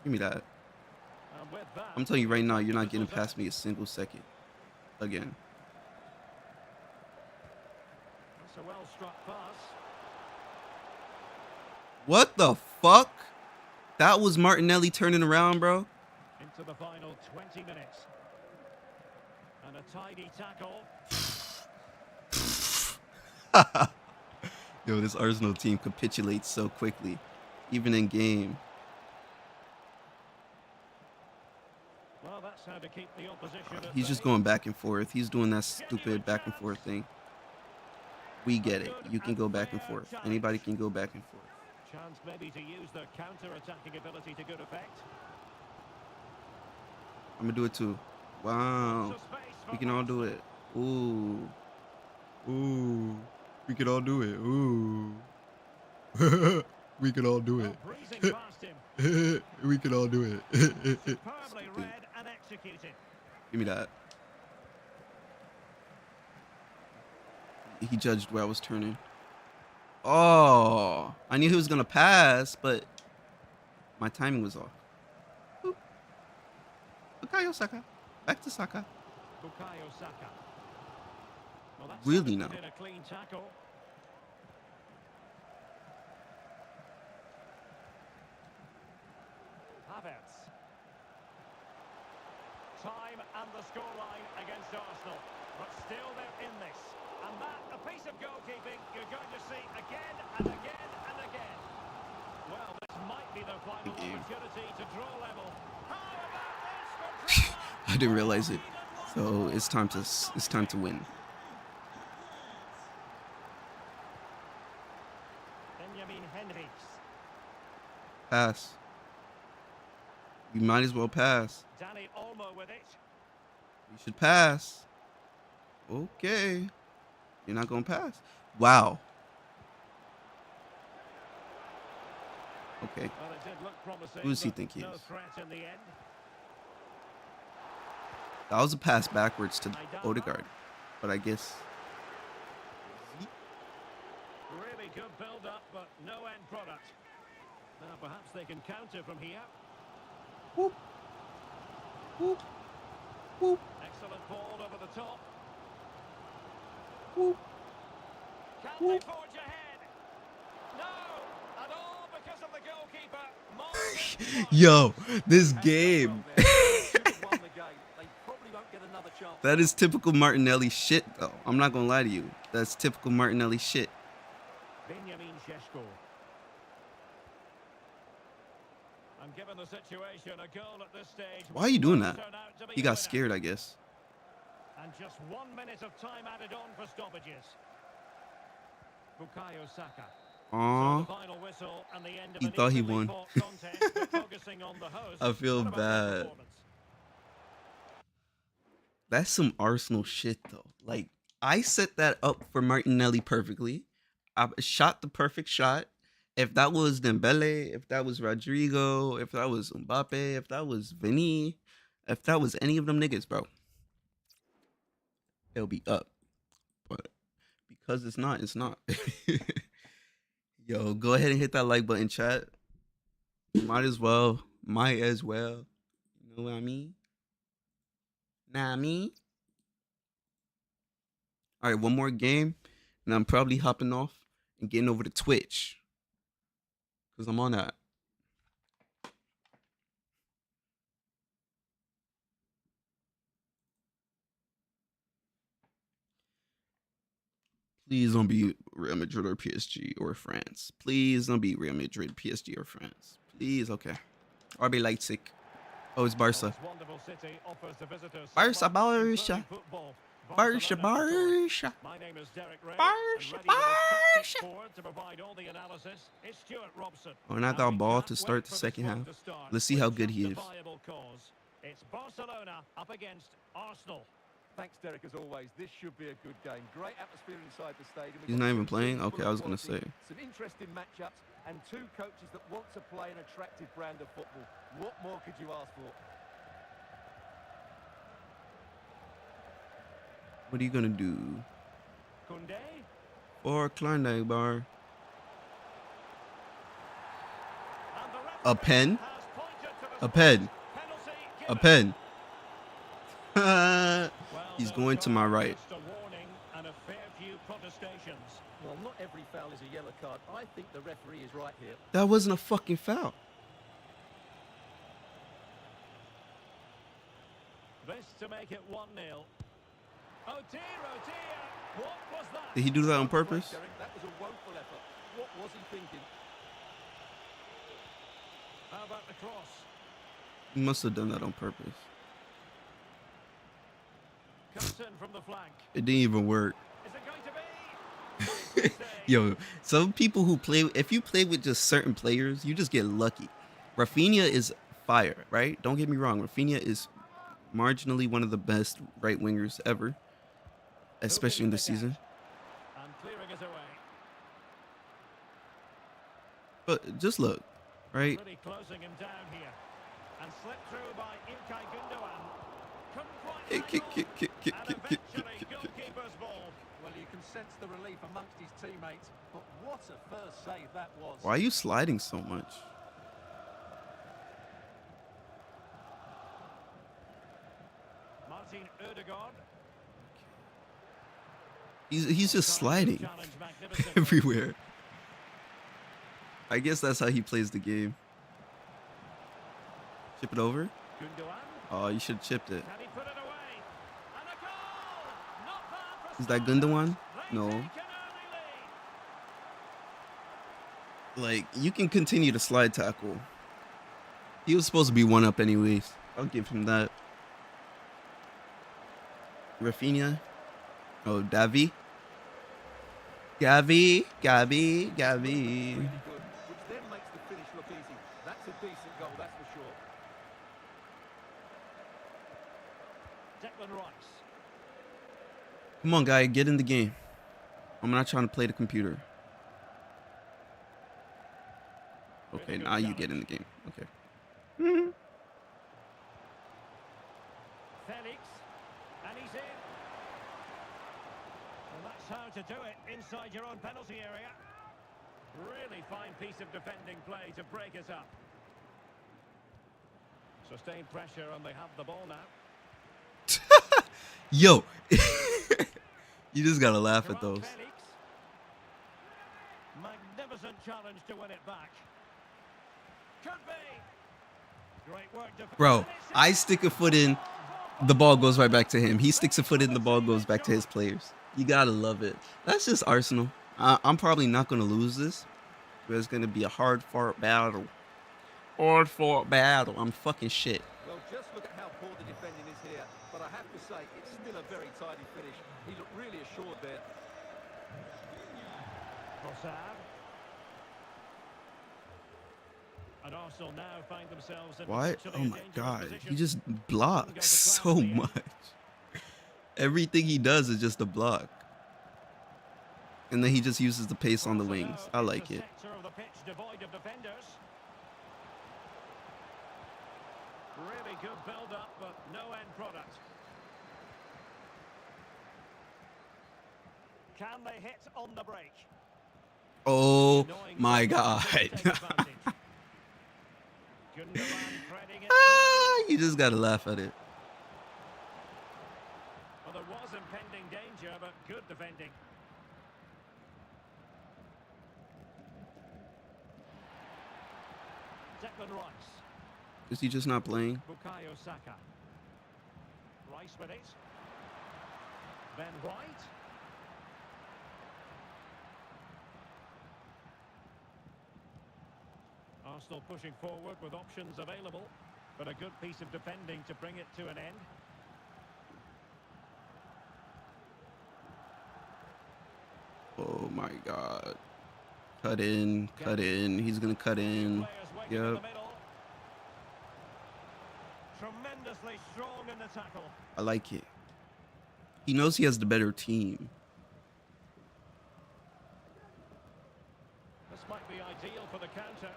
Give me that. I'm telling you right now, you're not getting past me a single second. Again. That's a well-struck pass. What the fuck? That was Martinelli turning around, bro. Into the final 20 minutes. And a tidy tackle. Yo, this Arsenal team capitulates so quickly, even in game. Well, that's how to keep the opposition. He's just going back and forth. He's doing that stupid back and forth thing. We get it. You can go back and forth. Anybody can go back and forth. Chance maybe to use their counter-attacking ability to good effect. I'm gonna do it too. Wow. We can all do it. Ooh. Ooh. We can all do it. Ooh. We can all do it. We can all do it. Superbly read and executed. Give me that. He judged where I was turning. Oh, I knew he was gonna pass, but my timing was off. Boop. Bukayo Saka. Back to Saka. Bukayo Saka. Well, that's Really now. a clean tackle. Havertz. Time and the scoreline against Arsenal, but still they're in this. And that, a piece of goalkeeping you're going to see again and again and again. Well, this might be the final opportunity to draw level. How about this for I didn't realize it. So it's time to win. Benjamin Henrichs. Pass. You might as well pass. Danny Olmo with it. You should pass. Okay. You're not gonna pass. Wow. Okay. Well, it did look promising, Who does he think he no is? threat in the end. That was a pass backwards to Odegaard, but I guess. Really good build-up, but no end product. Now perhaps they can counter from here. Whoop. Whoop. Whoop. Excellent ball over the top. Whoop. Can they forge ahead? No, at all because of the goalkeeper. Yo, this game. That is typical Martinelli shit, though. I'm not gonna lie to you. That's typical Martinelli shit. Benjamin Šeško. And given the situation, a goal at this stage. Why are you doing that? He got scared, I guess. And just 1 minute of time added on for stoppages. Bukayo Saka. Aww. He thought he won. I feel bad. That's some Arsenal shit, though. Like, I set that up for Martinelli perfectly. I shot the perfect shot. If that was Dembele, if that was Rodrigo, if that was Mbappe, if that was Vinny, if that was any of them niggas, bro, it'll be up. But because it's not, it's not. Yo, go ahead and hit that like button, chat. Might as well. Might as well. You know what I mean? Nah, me. All right, one more game, and I'm probably hopping off and getting over to Twitch. Because I'm on that. Please don't be Real Madrid or PSG or France. Please don't be Real Madrid, PSG or France. Please, okay. RB Leipzig. Oh, it's Barca. Barca, Barca. Barca, Barca. My name is Derek Ray. Barca, Barca. To provide all the analysis is Stuart Robson. Oh, and I got a ball to start the second half. Let's see how good he is. It's Barcelona up against Arsenal. Thanks, Derek, as always. This should be a good game. Great atmosphere inside the stadium. He's not even playing? Okay, I was going to say. Some interesting matchups and two coaches that want to play an attractive brand of football. What more could you ask for? What are you going to do? Or Klondike bar? A pen? A pen. A pen. He's going to my right. Well, not every foul is a yellow card. I think the referee is right here. That wasn't a fucking foul. This to make it 1-0. Oh dear, what was that? Did he do that on purpose? That was a woeful effort. What was he thinking? How about the cross? He must have done that on purpose. Cuts in from the flank. It didn't even work. Is it going to be? Yo, some people who play, if you play with just certain players, you just get lucky. Rafinha is fire, right? Don't get me wrong. Rafinha is marginally one of the best right wingers ever, especially in this season. But just look, right? Really closing him down here. And slipped through by Ilkay Gundogan. Goalkeeper's ball. Well, you can sense the relief amongst his teammates, but what a first save that was. Why are you sliding so much? Martin Ødegaard. He's just sliding everywhere. I guess that's how he plays the game. Chip it over. Oh, you should have chipped it. Is that Gundogan? No. Like, you can continue to slide tackle. He was supposed to be one up anyways. I'll give him that. Rafinha. Oh, Gavi. Gavi. Which then makes the finish look easy. That's a decent goal, that's for sure. Declan Rice. Come on, guy, get in the game. I'm not trying to play the computer. Okay, now you get in the game. Okay. Felix, and he's in. Well, that's how to do it inside your own penalty area. Really fine piece of defending play to break us up. Sustained pressure, and they have the ball now. Yo. You just gotta laugh at those. Magnificent challenge to win it back. Could be. Great work. Bro, I stick a foot in, the ball goes right back to him. He sticks a foot in, the ball goes back to his players. You gotta love it. That's just Arsenal. I'm probably not gonna lose this, but it's gonna be a hard-fought battle. Hard-fought battle. I'm fucking shit. Well, just look at how poor the defending is here, but I have to say, it's still a very tidy finish. He looked really assured there. Trossard. And Arsenal now find themselves in What? potentially Oh a my dangerous god. position. He just blocks so much. Everything he does is just a block. And then he just uses the pace on the wings. I like it. Sector of the pitch devoid of defenders. Really good build-up, but no end product. Can they hit on the break? Oh my god. You just gotta laugh at it. Well, there was impending danger, but good defending. Declan Rice. Is he just not playing? Bukayo Saka. Rice with it. Ben White. Arsenal pushing forward with options available, but a good piece of defending to bring it to an end. Oh my god. Cut in, cut in. He's gonna cut in. Yep. Tremendously strong in the tackle. I like it. He knows he has the better team. This might be ideal for the counter.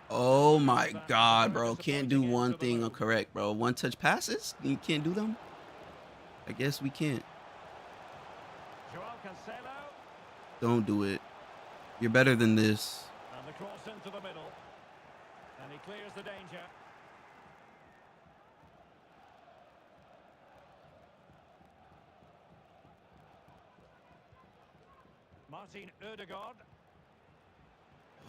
Oh my god, bro. Can't do one thing correct, bro. One touch passes? You can't do them? I guess we can't. Don't do it. You're better than this. And the cross into the middle. And he clears the danger. Martin Ødegaard.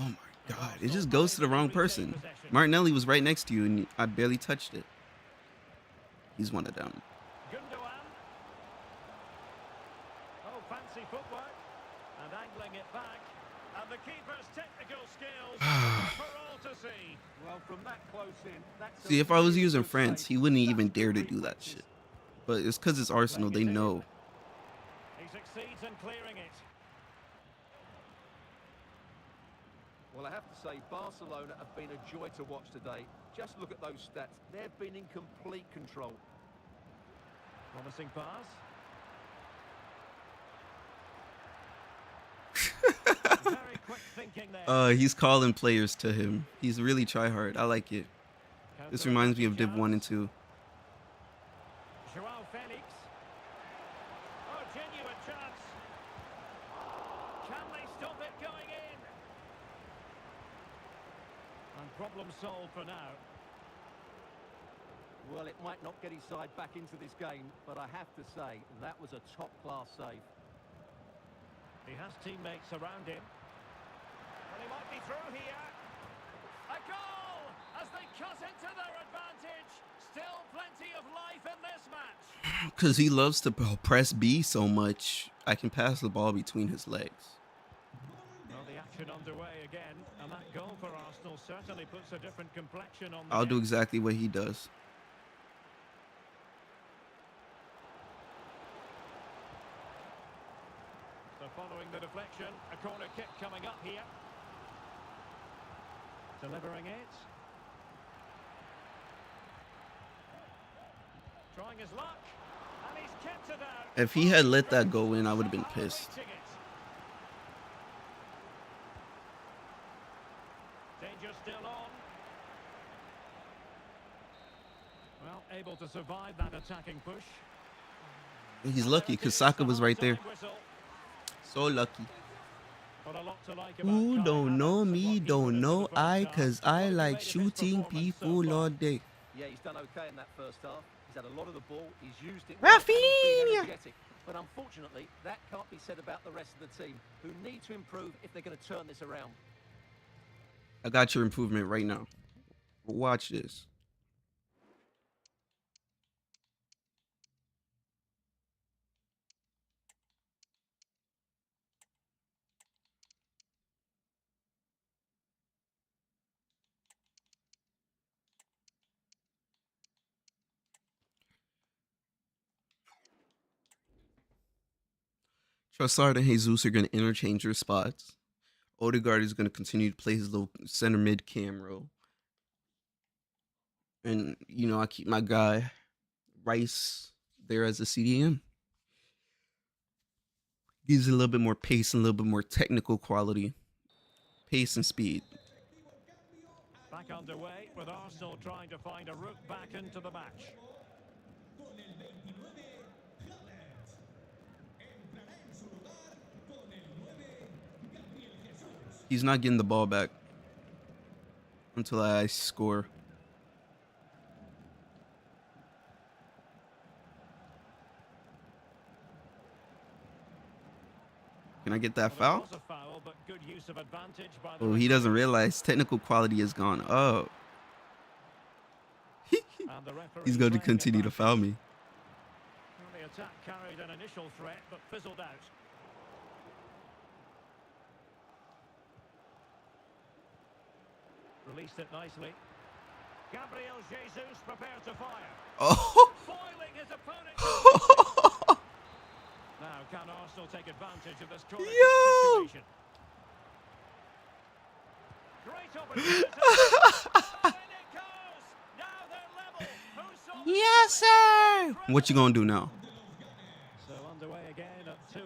Oh my god. It just goes to the wrong person. Martinelli was right next to you and I barely touched it. He's one of them. Gundogan. Oh, fancy footwork. And angling it back. And the keeper's technical skills for all to see. Well, from that close in, that's See, if I was using France, he wouldn't even dare to do that shit. But it's because it's Arsenal, they know. He succeeds in clearing it. Well, I have to say, Barcelona have been a joy to watch today. Just look at those stats. They've been in complete control. Promising pass. Very quick thinking there. He's calling players to him. He's really try hard. I like it. This reminds me of Div 1 and 2. Joao Felix. Oh, genuine chance. Can they stop it going in? And problem solved for now. Well, it might not get his side back into this game, but I have to say, that was a top-class save. He has teammates around him. And he might be through here. A goal as they cut into their advantage. Still plenty of life in this match. Because he loves to press B so much, I can pass the ball between his legs. Well, the action underway again, and that goal for Arsenal certainly puts a different complexion on the I'll game. do exactly what he does. So following the deflection, a corner kick coming up here. Delivering it. Trying his luck, and he's kept it out. If he had let that go in, I would have been pissed. Danger still on. Well, able to survive that attacking push. He's lucky because Saka was right there. So lucky. Who don't know me, don't know I, cause I like shooting people all day. Yeah, he's done okay in that first half. He's had a lot of the ball. He's used it. Rafinha! But unfortunately, that can't be said about the rest of the team, who need to improve if they're going to turn this around. I got your improvement right now. Watch this. Trossard and Jesus are going to interchange their spots. Odegaard is going to continue to play his little center mid cam role. And, you know, I keep my guy Rice there as a CDM. Gives it a little bit more pace and a little bit more technical quality. Pace and speed. Back underway with Arsenal trying to find a route back into the match. He's not getting the ball back until I score. Can I get that foul? Oh, he doesn't realize technical quality has gone up. He's going to continue to foul me. Well, the attack carried an initial threat but fizzled out. Released it nicely. Gabriel Jesus prepared to fire. Oh. Foiling his opponent. Now, can Arsenal take advantage of this corner situation? Great opportunity. And it goes. Now they're level. Who saw Yes, sir. What you gonna do now? So underway again at 2-2.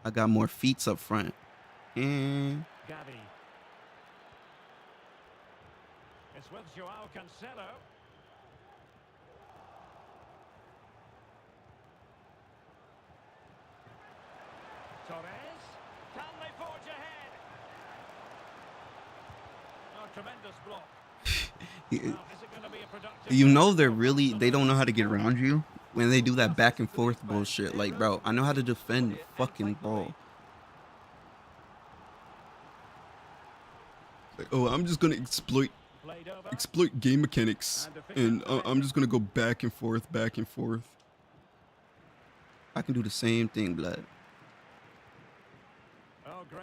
I got more feats up front. Gavi. It's with Joao Cancelo. Torres. Can they forge ahead? Oh, tremendous block. Now, is it going to be a productive... You know they don't know how to get around you when they do that back and forth bullshit. Like, bro, I know how to defend the fucking ball. Like, oh, I'm just gonna exploit game mechanics, and I'm just gonna go back and forth. I can do the same thing, blood.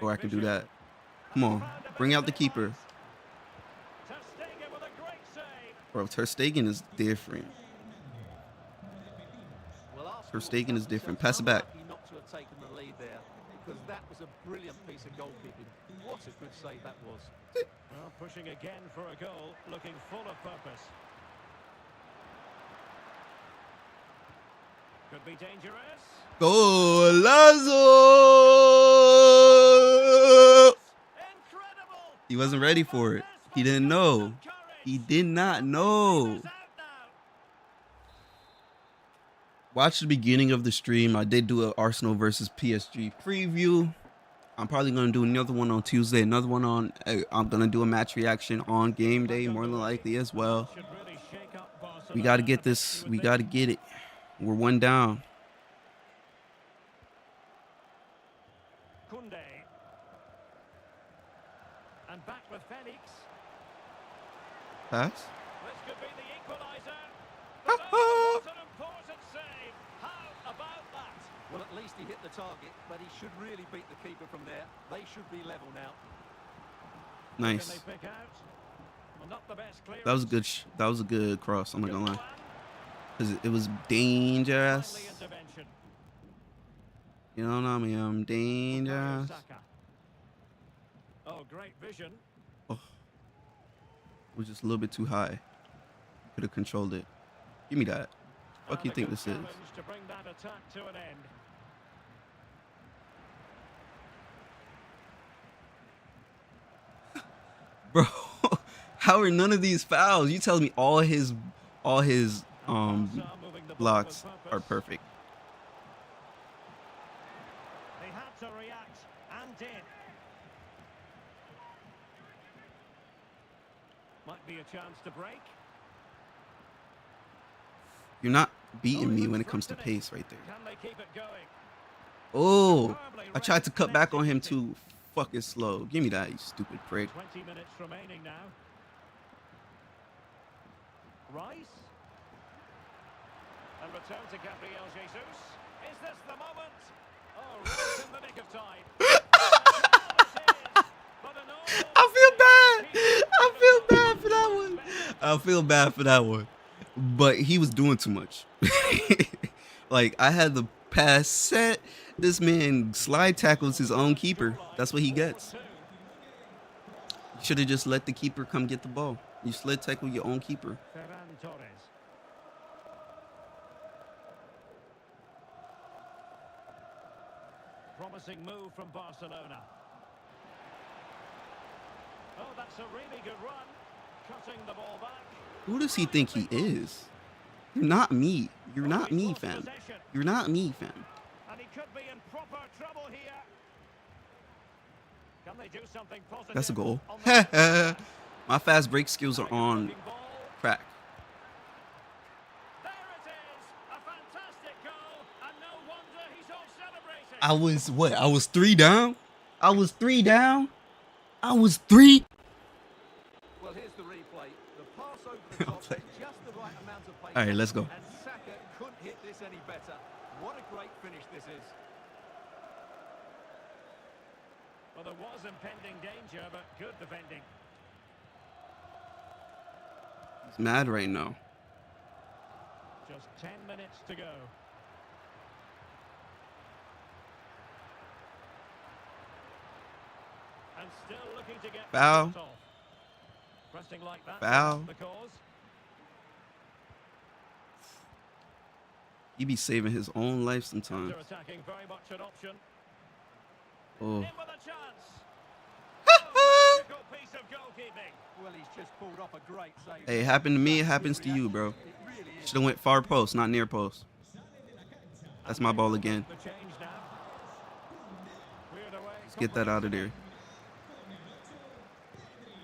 Or I can do that. Come on, bring out the keeper. Bro, Ter Stegen is different. Ter Stegen is different. Pass it back. Not to have taken the lead there. because that was a brilliant piece of goalkeeping. What a good save that was. Well, pushing again for a goal, looking full of purpose. Could be dangerous. Golazo! He wasn't ready for it. He didn't know. He did not know. Watch the beginning of the stream. I did do an Arsenal versus PSG preview. I'm probably going to do another one on Tuesday. Another one on... I'm going to do a match reaction on game day, more than likely as well. We got to get this. We got to get it. We're one down. Kunde. And back with Felix. Pass. This could be the equalizer. What an important save. How about that? Well, at least he hit the target, but he should really beat the keeper from there. They should be level now. Nice. Well, not the best clearance. That was good. That was a good cross. I'm not gonna lie. Cause it was dangerous. You know what I mean? I'm dangerous. Oh, great vision. Oh, it was just a little bit too high. Could have controlled it. Give me that. What do you think this is? To bring that attack to an end. Bro, how are none of these fouls? You telling me all his blocks are perfect? They had to react and did. Might be a chance to break. You're not beating me when it comes to pace right there. Can they keep it going? Oh, I tried to cut back on him too fucking slow. Give me that, you stupid prick. 20 minutes remaining now. Rice. And return to Gabriel Jesus. Is this the moment? Oh, right in the nick of time. I feel bad for that one. I feel bad for that one. But he was doing too much. Like, I had the pass set. This man slide tackles his own keeper. That's what he gets. You should have just let the keeper come get the ball. You slid tackle your own keeper. Ferran Torres. Promising move from Barcelona. Oh, that's a really good run. Cutting the ball back. Who does he think he is? You're not me. You're not me, fam. You're not me, fam. And he could be in proper trouble here. Can they do something positive? That's a goal. My fast break skills are on crack. There it is. A fantastic goal. And no wonder he's all celebrating. I was what? I was 3 down? I was 3 down? I was 3? Well, here's the replay. The pass over the top has just the right amount of pace. All right, let's go. And Saka couldn't hit this any better. What a great finish this is. Well, there was impending danger, but good defending. He's mad right now. Just 10 minutes to go. And still looking to get Foul. the off. Pressing like that. Foul. The cause. He be saving his own life sometimes. Attacking very much an option. Oh. In with a chance. Oh, difficult piece of goalkeeping. Well, he's just pulled off a great save. Hey, it happened to me. It happens to you, bro. Should have went far post, not near post. That's my ball again. The change now. Cleared away. Let's get that out of there.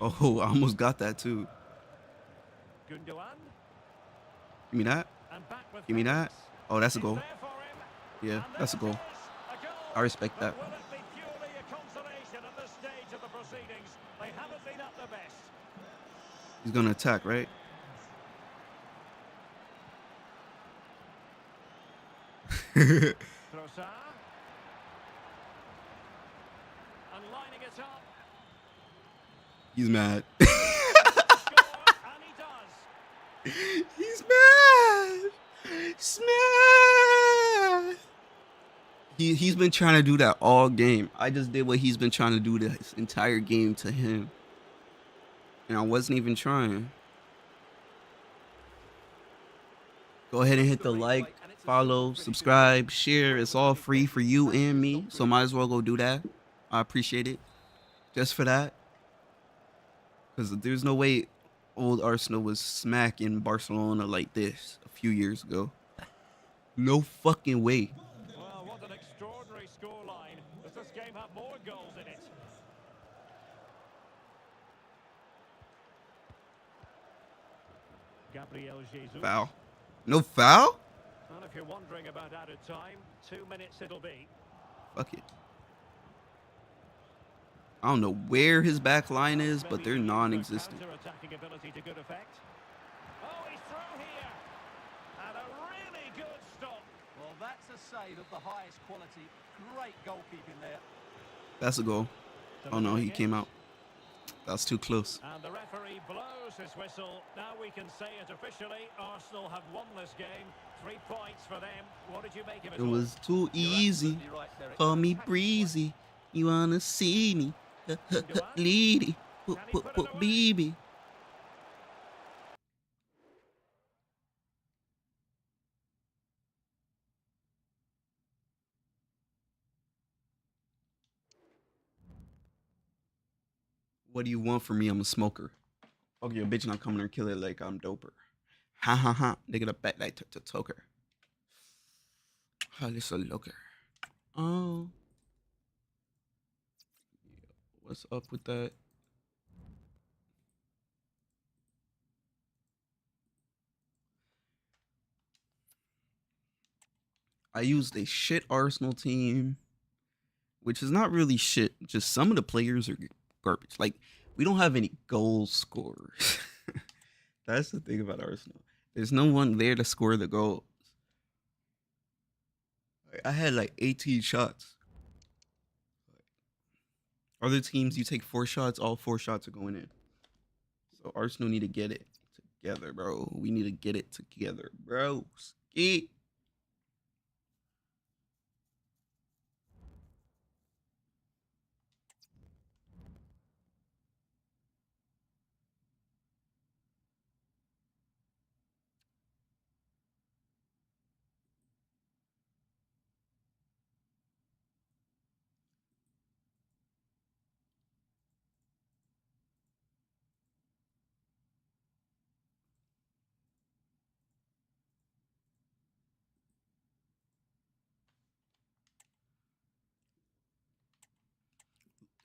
Oh, I almost got that too. Gundogan. Give me that. And back with Give me that. Oh, that's a goal. Yeah, that's a goal. I respect that. Will it be purely a consolation at this stage of the proceedings? They haven't been at their best. He's gonna attack, right? Trossard. And lining it up. He's mad. And he does. He's mad. He's mad. He's been trying to do that all game. I just did what he's been trying to do this entire game to him. And I wasn't even trying. Go ahead and hit the like, follow, subscribe, share. It's all free for you and me. So might as well go do that. I appreciate it. Just for that. Because there's no way old Arsenal was smacking Barcelona like this a few years ago. No fucking way. Well, what an extraordinary scoreline. Does this game have more goals in it? Gabriel Jesus. Foul. No foul? And if you're wondering about added time, 2 minutes it'll be. Fuck it. I don't know where his back line is, but they're non-existent. Counter-attacking ability to good effect. Oh, he's through here. And a really good stop. Well, that's a save of the highest quality. Great goalkeeping there. That's a goal. Oh no, he came out. That's too close. And the referee blows his whistle. Now we can say it officially. Arsenal have won this game. 3 points for them. What did you make of it? It was too easy. Call me breezy. You wanna see me? Leady. Baby. What do you want from me? I'm a smoker. Okay, your bitch not coming and kill it like I'm doper. Ha ha ha. Nigga the back like toker. Ha, this a looker. Oh. What's up with that? I used a shit Arsenal team, which is not really shit. Just some of the players are garbage. Like, we don't have any goal scorers. That's the thing about Arsenal. There's no one there to score the goals. I had like 18 shots. Other teams, you take 4 shots, all 4 shots are going in. So Arsenal need to get it together, bro. We need to get it together, bro. Ski.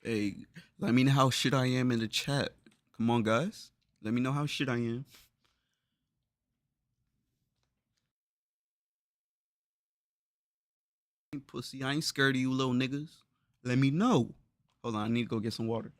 Hey, let me know how shit I am in the chat. Come on, guys. Let me know how shit I am. Pussy, I ain't scared of you little niggas. Let me know. Hold on, I need to go get some water.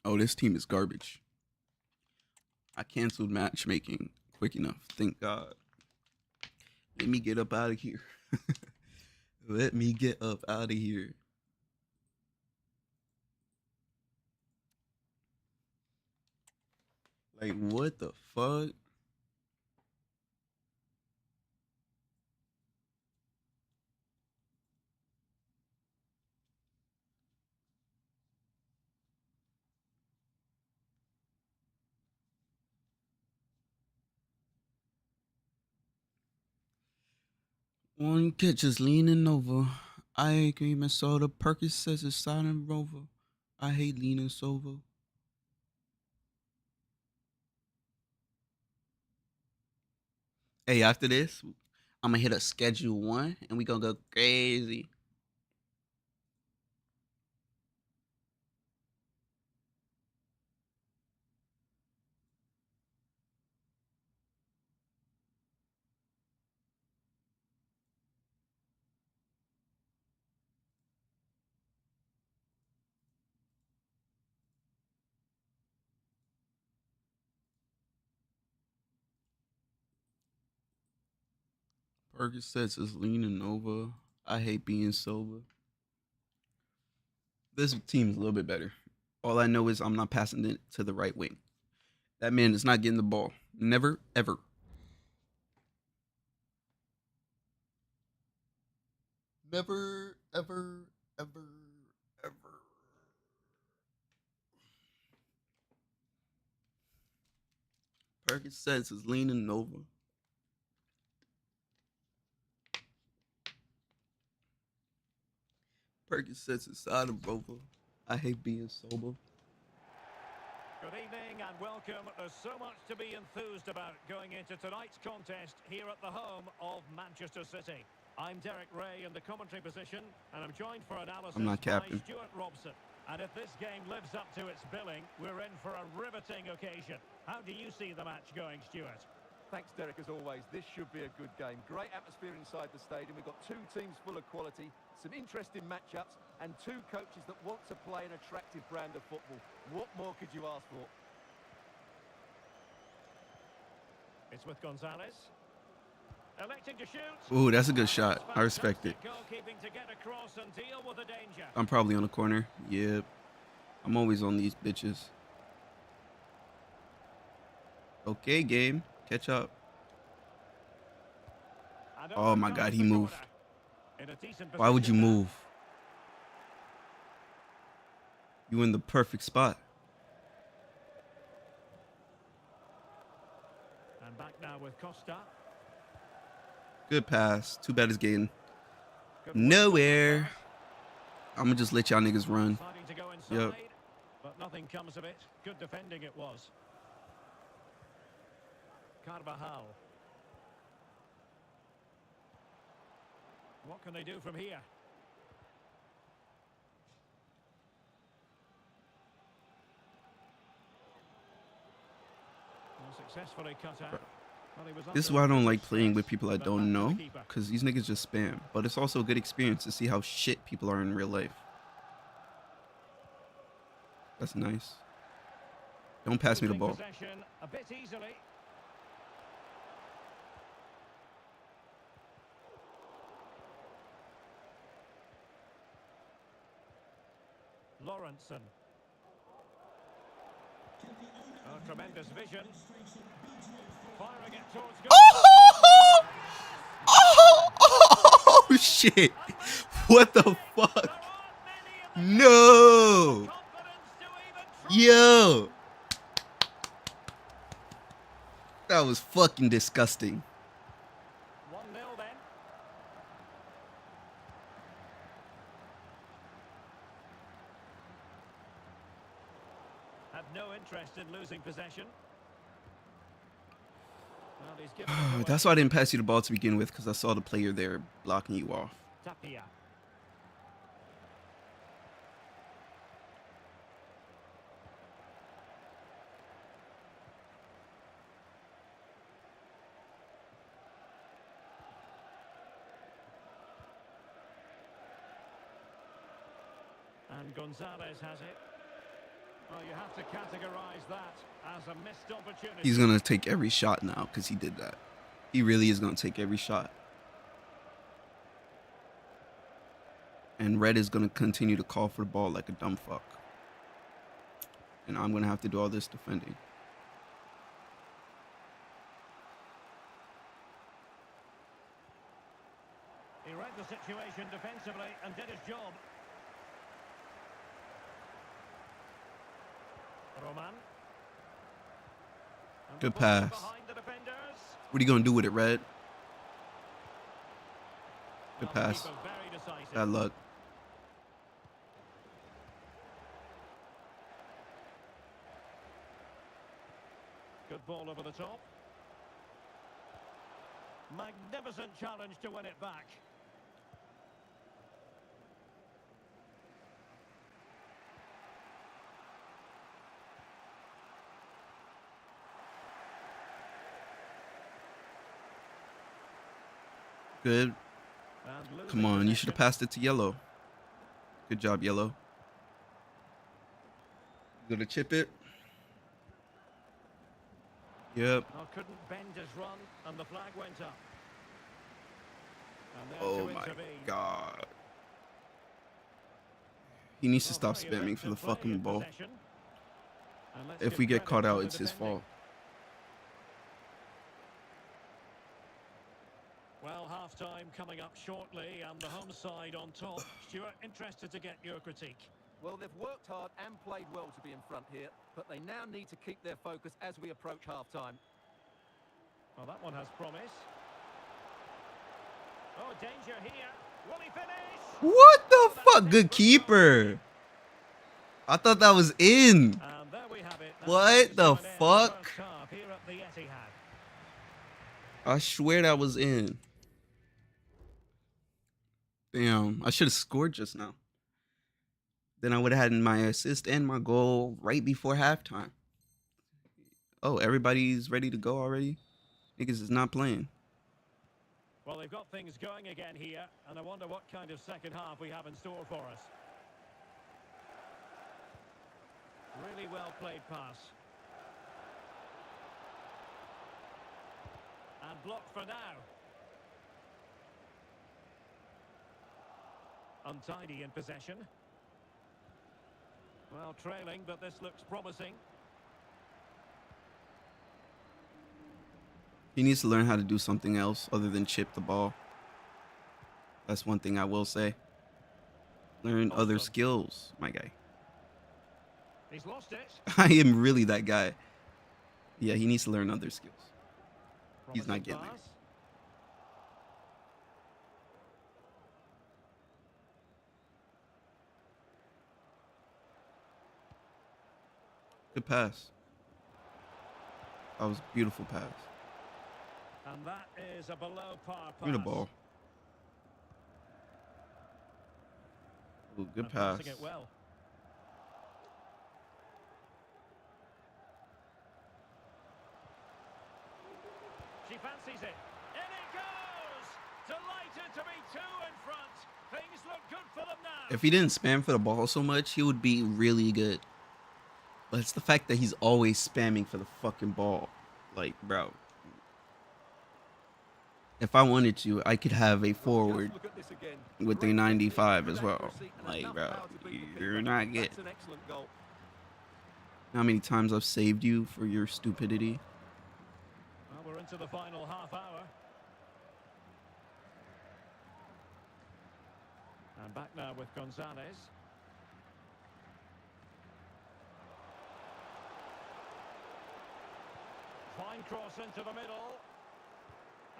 Oh, this team is garbage. I canceled matchmaking quick enough. Thank God. Let me get up out of here. Let me get up out of here. Like, what the fuck? One kid just leaning over. I agree, Minnesota. Perkins says it's silent rover. I hate leaning sober. Hey, after this, I'm gonna hit a schedule 1 and we gonna go crazy. Percocets is leaning over. I hate being sober. This team's a little bit better. All I know is I'm not passing it to the right wing. That man is not getting the ball. Never, ever. Never, ever, ever, ever. Percocets is leaning over. Percocets is side of over. I hate being sober. Good evening and welcome. There's so much to be enthused about going into tonight's contest here at the home of Manchester City. I'm Derek Ray in the commentary position, and I'm joined for analysis I'm not by captain. Stuart Robson. And if this game lives up to its billing, we're in for a riveting occasion. How do you see the match going, Stuart? Thanks, Derek, as always. This should be a good game. Great atmosphere inside the stadium. We've got two teams full of quality, some interesting matchups, and two coaches that want to play an attractive brand of football. What more could you ask for? It's with Gonzalez. Electing to shoot. Ooh, that's a good shot. I respect it. Goalkeeping to get across and deal with the danger. I'm probably on the corner. Yep. I'm always on these bitches. Okay, game. Catch up. Oh my God, he moved. Why would you move? You in the perfect spot. And back now with Costa. Good pass. Too bad it's getting nowhere. I'm gonna just let y'all niggas run. To go inside, yep. But nothing comes of it. Good defending it was. Carvajal. What can they do from here? Successfully cut out. This is why I don't like playing with people I don't know, because these niggas just spam. But it's also a good experience to see how shit people are in real life. That's nice. Don't pass me the ball. A bit easily. Lawrenson. Oh, tremendous vision. Firing it towards goal. Oh shit. What the fuck? No. Yo. That was fucking disgusting. 1-0 then. Had no interest in losing possession. That's why I didn't pass you the ball to begin with, because I saw the player there blocking you off. Tapia. And Gonzalez has it. Well, you have to categorize that as a missed opportunity. He's going to take every shot now because he did that. He really is going to take every shot. And Red is going to continue to call for the ball like a dumb fuck. And I'm going to have to do all this defending. He read the situation defensively and did his job. Roman. Good pass. What are you going to do with it, Red? Good pass. Bad luck. Good ball over the top. Magnificent challenge to win it back. Good. Come on, you should have passed it to Yellow. Good job, Yellow. You gonna chip it? Yep. Oh, couldn't bend his run, and the flag went up. Oh my god. He needs to stop spamming for the fucking ball. If we get caught out, it's his fault. Well, half-time coming up shortly, and the home side on top. Stuart, interested to get your critique. Well, they've worked hard and played well to be in front here, but they now need to keep their focus as we approach half-time. Well, that one has promise. Oh, danger here. Will he finish? What the fuck? Good keeper. I thought that was in. What the fuck? I swear that was in. Damn, I should have scored just now. Then I would have had my assist and my goal right before halftime. Oh, everybody's ready to go already? Niggas is not playing. Well, they've got things going again here, and I wonder what kind of second half we have in store for us. Really well played pass. And blocked for now. Untidy in possession. Well, trailing, but this looks promising. He needs to learn how to do something else other than chip the ball. That's one thing I will say. Learn other skills, my guy. He's lost it. I am really that guy. Yeah, he needs to learn other skills. He's not getting there. Good pass. That was a beautiful pass. And that is a below par pass. Give me the ball. Ooh, good pass. It well. She fancies it. In it goes! Delighted to be two in front. Things look good for them now. If he didn't spam for the ball so much, he would be really good. But it's the fact that he's always spamming for the fucking ball. Like, bro. If I wanted to, I could have a forward with a 95 as well. Like, bro, you're not getting. How many times I've saved you for your stupidity? Well, we're into the final half hour. And back now with Gonzalez. Fine cross into the middle.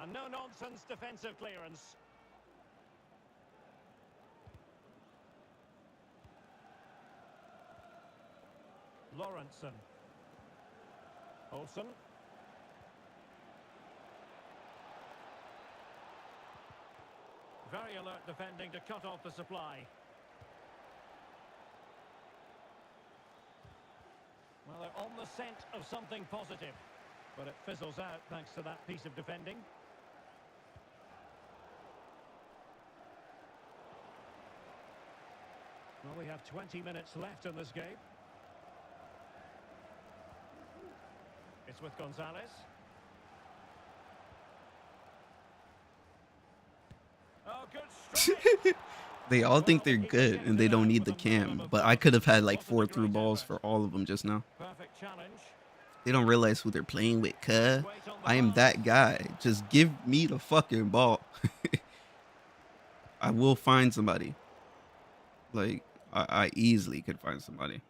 And no-nonsense defensive clearance. Lawrenson. Olsen. Very alert defending to cut off the supply. Well, they're on the scent of something positive. But it fizzles out thanks to that piece of defending. Well, we have 20 minutes left in this game. It's with Gonzalez. Oh, good strike. They all think they're good and they don't need the cam. But I could have had like 4 through balls for all of them just now. Perfect challenge. They don't realize who they're playing with, cuh. I am that guy. Just give me the fucking ball. I will find somebody. Like, I easily could find somebody.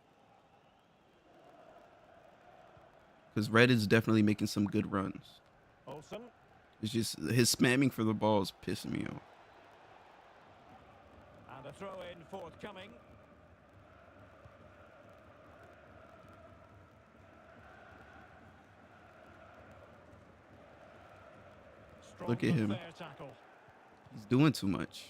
Because Red is definitely making some good runs. Olsen. It's just his spamming for the ball is pissing me off. And a throw in forthcoming. Look at him. He's doing too much.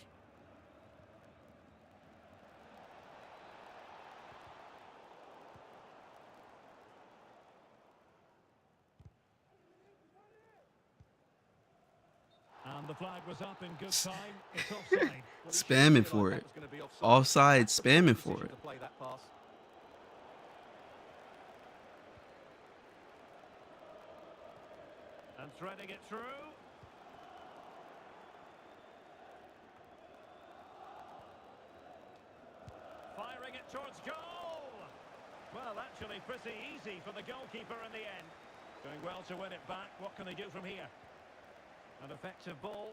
And the flag was up in good time. It's offside. Spamming for it. Offside, spamming for it. And threading it through. actually pretty easy for the goalkeeper in the end. Doing well to win it back. What can they do from here? An effective ball.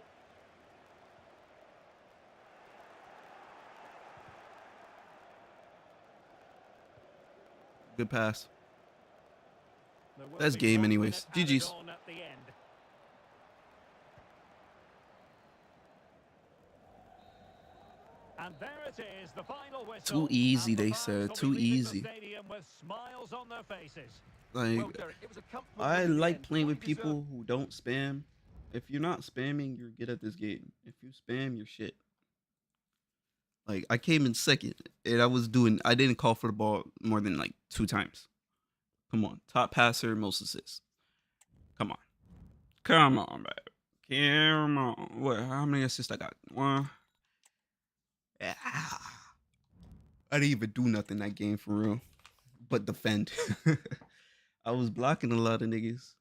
Good pass. There will That's be game 1 anyways. minute added GG's. on at the end. And there it is, the final whistle. Too easy, And the they fans said. will Too be leaving easy. the stadium with smiles on their faces. Like, Well, Derek, it was a comfortable I win in the like end. playing Fully with people who don't spam. If you're not spamming, you're good at this game. If you spam, you're shit. Like, I came in second, and I didn't call for the ball more than like 2 times. Come on. Top passer, most assists. Come on. Come on, baby. Come on. What? How many assists I got? 1. Yeah. I didn't even do nothing that game for real, but defend. I was blocking a lot of niggas.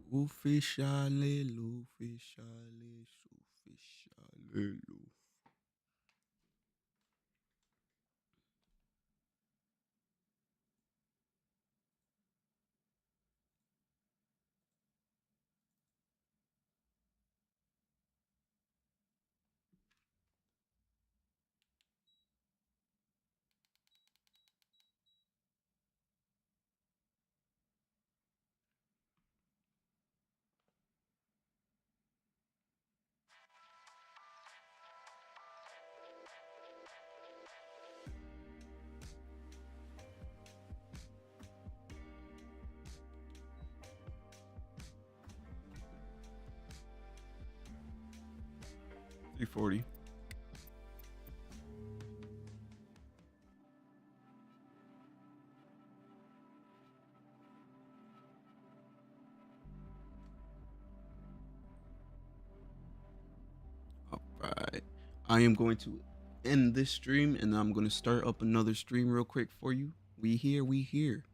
Ufficiale, l'ufficiale, ufficiale, l'ufficiale. $340. All right. I am going to end this stream and I'm going to start up another stream real quick for you. We here.